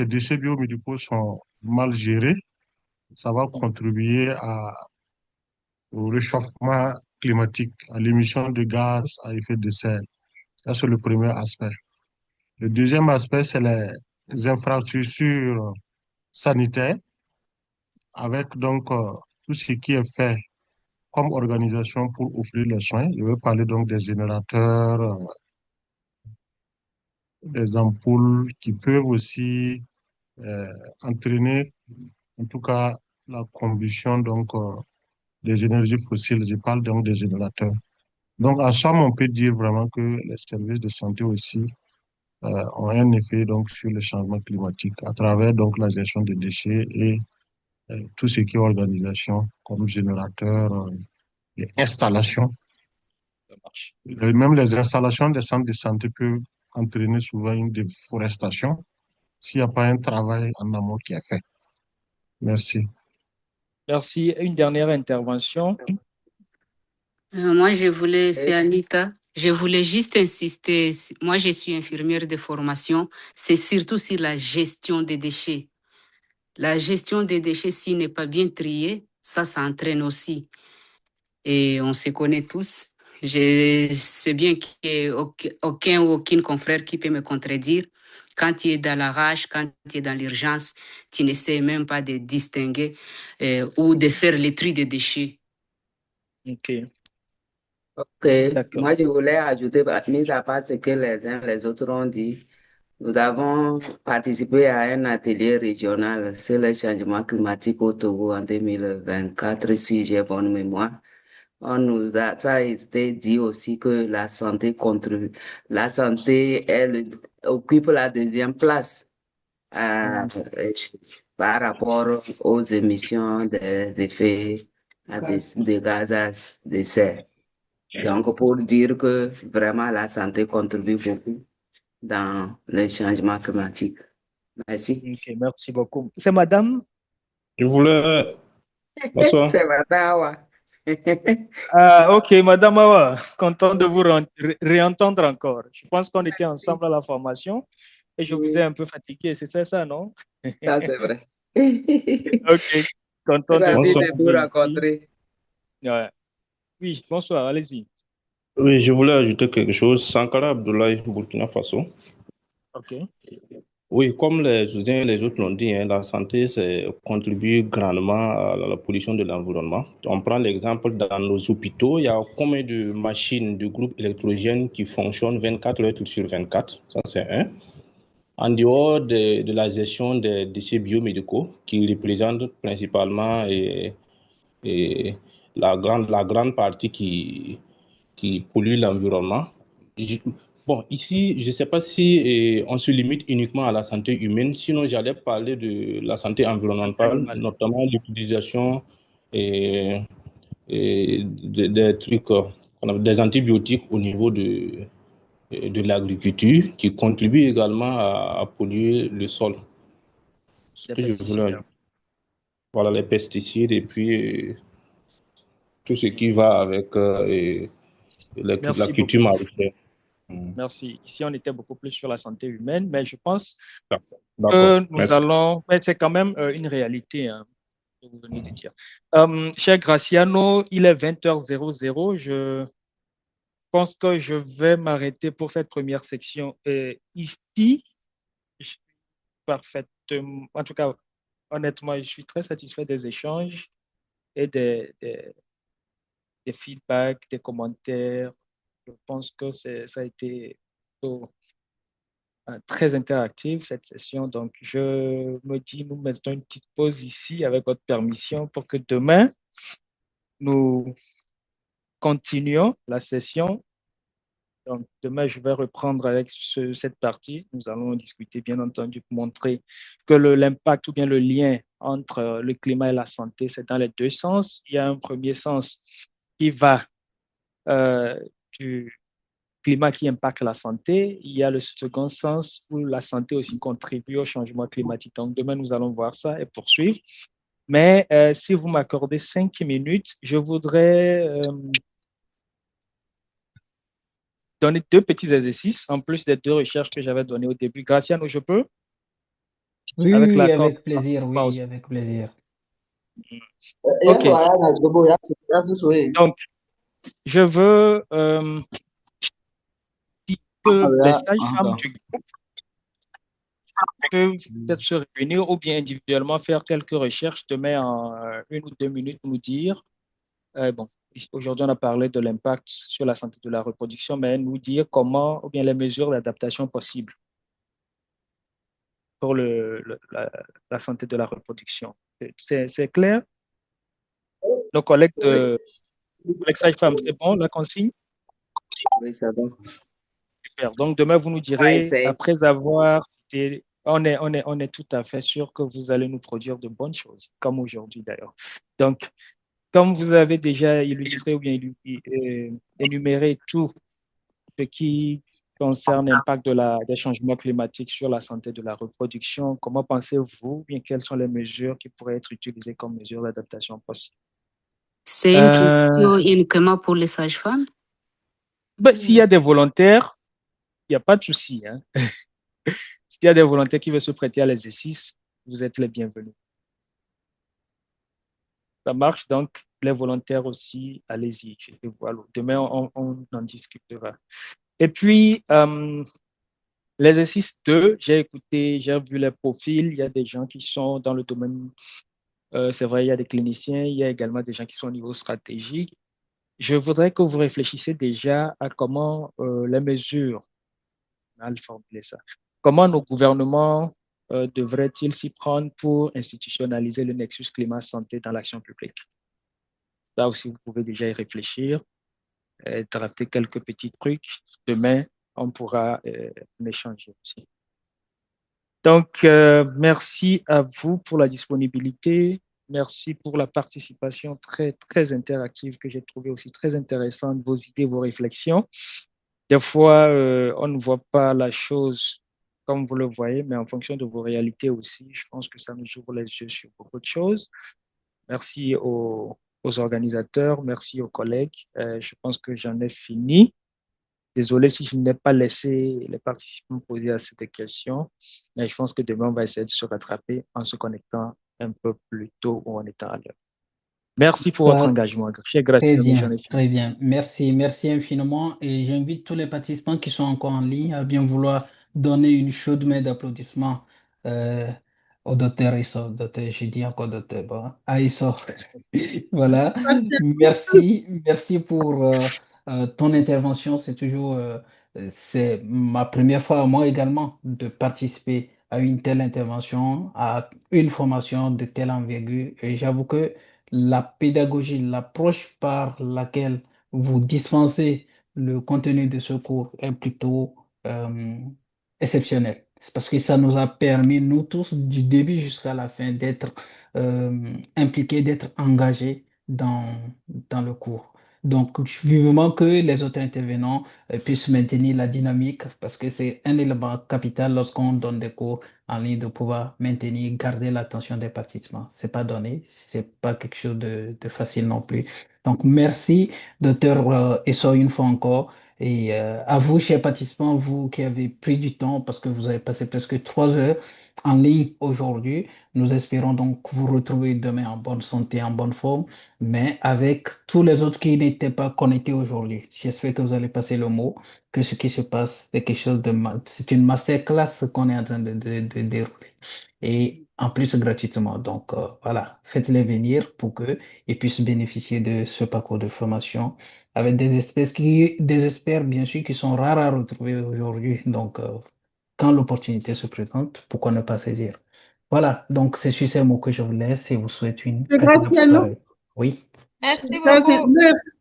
déchets biomédicaux sont mal gérés, ça va contribuer au réchauffement climatique, à l'émission de gaz à effet de serre. Ça, c'est le premier aspect. Le deuxième aspect, c'est les infrastructures sanitaires, avec donc tout ce qui est fait comme organisation pour offrir les soins. Je veux parler donc des générateurs, des ampoules qui peuvent aussi euh, entraîner, en tout cas, la combustion donc des énergies fossiles. Je parle donc des générateurs. Donc, en somme, on peut dire vraiment que les services de santé aussi ont un effet donc sur le changement climatique à travers donc la gestion des déchets et tout ce qui est organisation comme générateur et installation. Même les installations des centres de santé peuvent entraîner souvent une déforestation s'il n'y a pas un travail en amont qui est fait. Merci. Merci. Une dernière intervention. Moi, c'est Anita. Je voulais juste insister. Moi, je suis infirmière de formation. C'est surtout sur la gestion des déchets. La gestion des déchets, s'il n'est pas bien trié, ça entraîne aussi. Et on se connaît tous. Je sais bien qu'il n'y a aucun ou aucune confrère qui peut me contredire. Quand tu es dans la rage, quand tu es dans l'urgence, tu n'essaies même pas de distinguer ou de faire le tri des déchets. OK. Ok, moi je voulais ajouter, mis à part ce que les uns les autres ont dit, nous avons participé à un atelier régional sur le changement climatique au Togo en 2024, si j'ai bonne mémoire. Ça a été dit aussi que la santé contribue. La santé, occupe la deuxième place euh, par rapport aux émissions d'effets de gaz à effet de serre. Donc, pour dire que vraiment la santé contribue beaucoup dans le changement climatique. Merci. OK, merci beaucoup. C'est madame? Je voulais... Bonsoir. C'est Matawa. Ah, OK, madame Awa, content de vous réentendre encore. Je pense qu'on était ensemble à la formation et je vous ai un peu fatigué, c'est ça, non? Ça, c'est vrai. OK, content de Ravi vous de vous retrouver ici. rencontrer. Ouais. Oui, bonsoir, allez-y. Oui, je voulais ajouter quelque chose. Sankara Abdoulaye, Burkina Faso. OK. Oui, comme les uns et les autres l'ont dit, hein, la santé contribue grandement à la pollution de l'environnement. On prend l'exemple dans nos hôpitaux, il y a combien de machines de groupes électrogènes qui fonctionnent 24 heures sur 24, ça c'est un. En dehors de la gestion des déchets biomédicaux, qui représentent principalement la grande partie qui pollue l'environnement. Bon, ici, je ne sais pas si on se limite uniquement à la santé humaine, sinon j'allais parler de la santé environnementale, notamment l'utilisation des trucs, des antibiotiques au niveau de l'agriculture, qui contribuent également à polluer le sol. Ce que je voulais, voilà, les pesticides et puis tout ce qui va avec la Merci culture beaucoup. maraîchère. Merci. Ici, on était beaucoup plus sur la santé humaine, mais je pense D'accord. que nous Merci. allons, mais c'est quand même une réalité, hein, que vous venez de dire. Cher Graciano, il est 20h00. Je pense que je vais m'arrêter pour cette première section. Ici, je suis parfaitement, en tout cas, honnêtement, je suis très satisfait des échanges et des feedbacks, des commentaires. Je pense que ça a été plutôt très interactive cette session. Donc, je me dis, nous mettons une petite pause ici avec votre permission pour que demain, nous continuions la session. Donc, demain, je vais reprendre avec cette partie. Nous allons discuter, bien entendu, pour montrer que l'impact ou bien le lien entre le climat et la santé, c'est dans les deux sens. Il y a un premier sens qui va du climat qui impacte la santé. Il y a le second sens où la santé aussi contribue au changement climatique. Donc, demain, nous allons voir ça et poursuivre. Mais si vous m'accordez 5 minutes, je voudrais donner 2 petits exercices en plus des 2 recherches que j'avais données au début. Graciano, je peux? Oui, Avec oui, l'accord. avec plaisir, oui, avec plaisir. OK. Donc, je veux que les sages-femmes du groupe peuvent peut-être se réunir ou bien individuellement faire quelques recherches demain en 1 ou 2 minutes pour nous dire, bon, aujourd'hui on a parlé de l'impact sur la santé de la reproduction, mais nous dire comment ou bien les mesures d'adaptation possibles pour la santé de la reproduction. C'est clair? Nos collègues de sages-femmes, c'est bon la consigne? Oui, c'est bon. Super. Donc demain vous nous direz, essayer. après avoir cité, on est tout à fait sûr que vous allez nous produire de bonnes choses, comme aujourd'hui d'ailleurs. Donc, comme vous avez déjà illustré ou bien énuméré tout ce qui concerne l'impact des changements climatiques sur la santé de la reproduction, comment pensez-vous, bien quelles sont les mesures qui pourraient être utilisées comme mesures d'adaptation possibles? C'est une question uniquement pour les sages-femmes? Ben, s'il y a des volontaires, il n'y a pas de souci. Hein. S'il y a des volontaires qui veulent se prêter à l'exercice, vous êtes les bienvenus. Ça marche, donc les volontaires aussi, allez-y, je te vois. Demain, on en discutera. Et puis, l'exercice 2, j'ai écouté, j'ai vu les profils, il y a des gens qui sont dans le domaine, c'est vrai, il y a des cliniciens, il y a également des gens qui sont au niveau stratégique. Je voudrais que vous réfléchissiez déjà à comment les mesures, mal formuler ça, comment nos gouvernements devraient-ils s'y prendre pour institutionnaliser le nexus climat-santé dans l'action publique? Ça aussi, vous pouvez déjà y réfléchir, drafter quelques petits trucs. Demain, on pourra en échanger aussi. Donc, merci à vous pour la disponibilité. Merci pour la participation très, très interactive que j'ai trouvée aussi très intéressante, vos idées, vos réflexions. Des fois, on ne voit pas la chose comme vous le voyez, mais en fonction de vos réalités aussi, je pense que ça nous ouvre les yeux sur beaucoup de choses. Merci aux organisateurs, merci aux collègues. Je pense que j'en ai fini. Désolé si je n'ai pas laissé les participants poser assez de questions, mais je pense que demain, on va essayer de se rattraper en se connectant un peu plus tôt ou en étant à l'heure. Merci pour votre engagement. Très bien, très bien. Merci, merci infiniment. Et j'invite tous les participants qui sont encore en ligne à bien vouloir donner une chaude main d'applaudissements au docteur Isso. Docteur, j'ai dit encore docteur, bon, à Isso. Voilà. Merci pour ton intervention. C'est toujours, c'est ma première fois, moi également, de participer à une telle intervention, à une formation de telle envergure. Et j'avoue que la pédagogie, l'approche par laquelle vous dispensez le contenu de ce cours est plutôt exceptionnelle. C'est parce que ça nous a permis, nous tous, du début jusqu'à la fin, d'être impliqués, d'être engagés dans le cours. Donc, vivement que les autres intervenants puissent maintenir la dynamique, parce que c'est un élément capital lorsqu'on donne des cours en ligne de pouvoir maintenir, garder l'attention des participants. C'est pas donné, c'est pas quelque chose de facile non plus. Donc, merci, docteur Esso, une fois encore. Et à vous, chers participants, vous qui avez pris du temps, parce que vous avez passé presque 3 heures en ligne aujourd'hui. Nous espérons donc vous retrouver demain en bonne santé, en bonne forme, mais avec tous les autres qui n'étaient pas connectés aujourd'hui. J'espère que vous allez passer le mot, que ce qui se passe, c'est quelque chose de c'est une masterclass qu'on est en train de dérouler. Et en plus gratuitement. Donc voilà, faites-les venir pour qu'ils puissent bénéficier de ce parcours de formation avec des experts bien sûr qui sont rares à retrouver aujourd'hui. Donc quand l'opportunité se présente, pourquoi ne pas saisir? Voilà, donc c'est sur ces mots que je vous laisse et vous souhaite une agréable Graciano. soirée. Oui. Merci Gracias. beaucoup.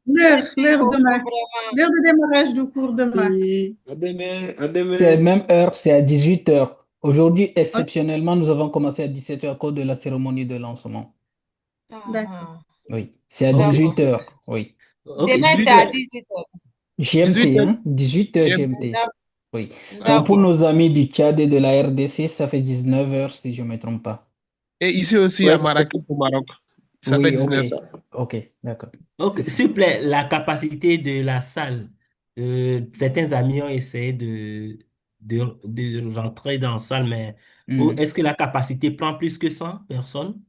L'heure Beaucoup, demain. vraiment. L'heure de démarrage du cours demain. Oui, à demain, à demain. C'est la même heure, c'est à 18h. Aujourd'hui, exceptionnellement, nous avons commencé à 17h à cause de la cérémonie de lancement. D'accord. Oui, c'est à Ok. 18h. Oui. Ok, Demain, sur c'est à les- 18h. GMT, hein? 18h GMT. Oui. Donc pour nos amis du Tchad et de la RDC, ça fait 19h si je ne me trompe pas. Et ici aussi à Marrakech au Maroc. Ça fait Oui, 19. ok, d'accord. Ok, C'est ça. s'il vous plaît, la capacité de la salle. Certains amis ont essayé de rentrer dans la salle, mais est-ce que la capacité prend plus que 100 personnes?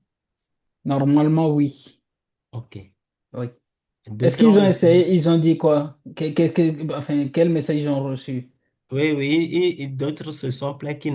Normalement, oui. Ok. Oui. Est-ce D'autres qu'ils ont ont essayé. essayé, ils ont dit quoi? Enfin, quel message ils ont reçu? Oui, oui, et d'autres se sont plaints qu'ils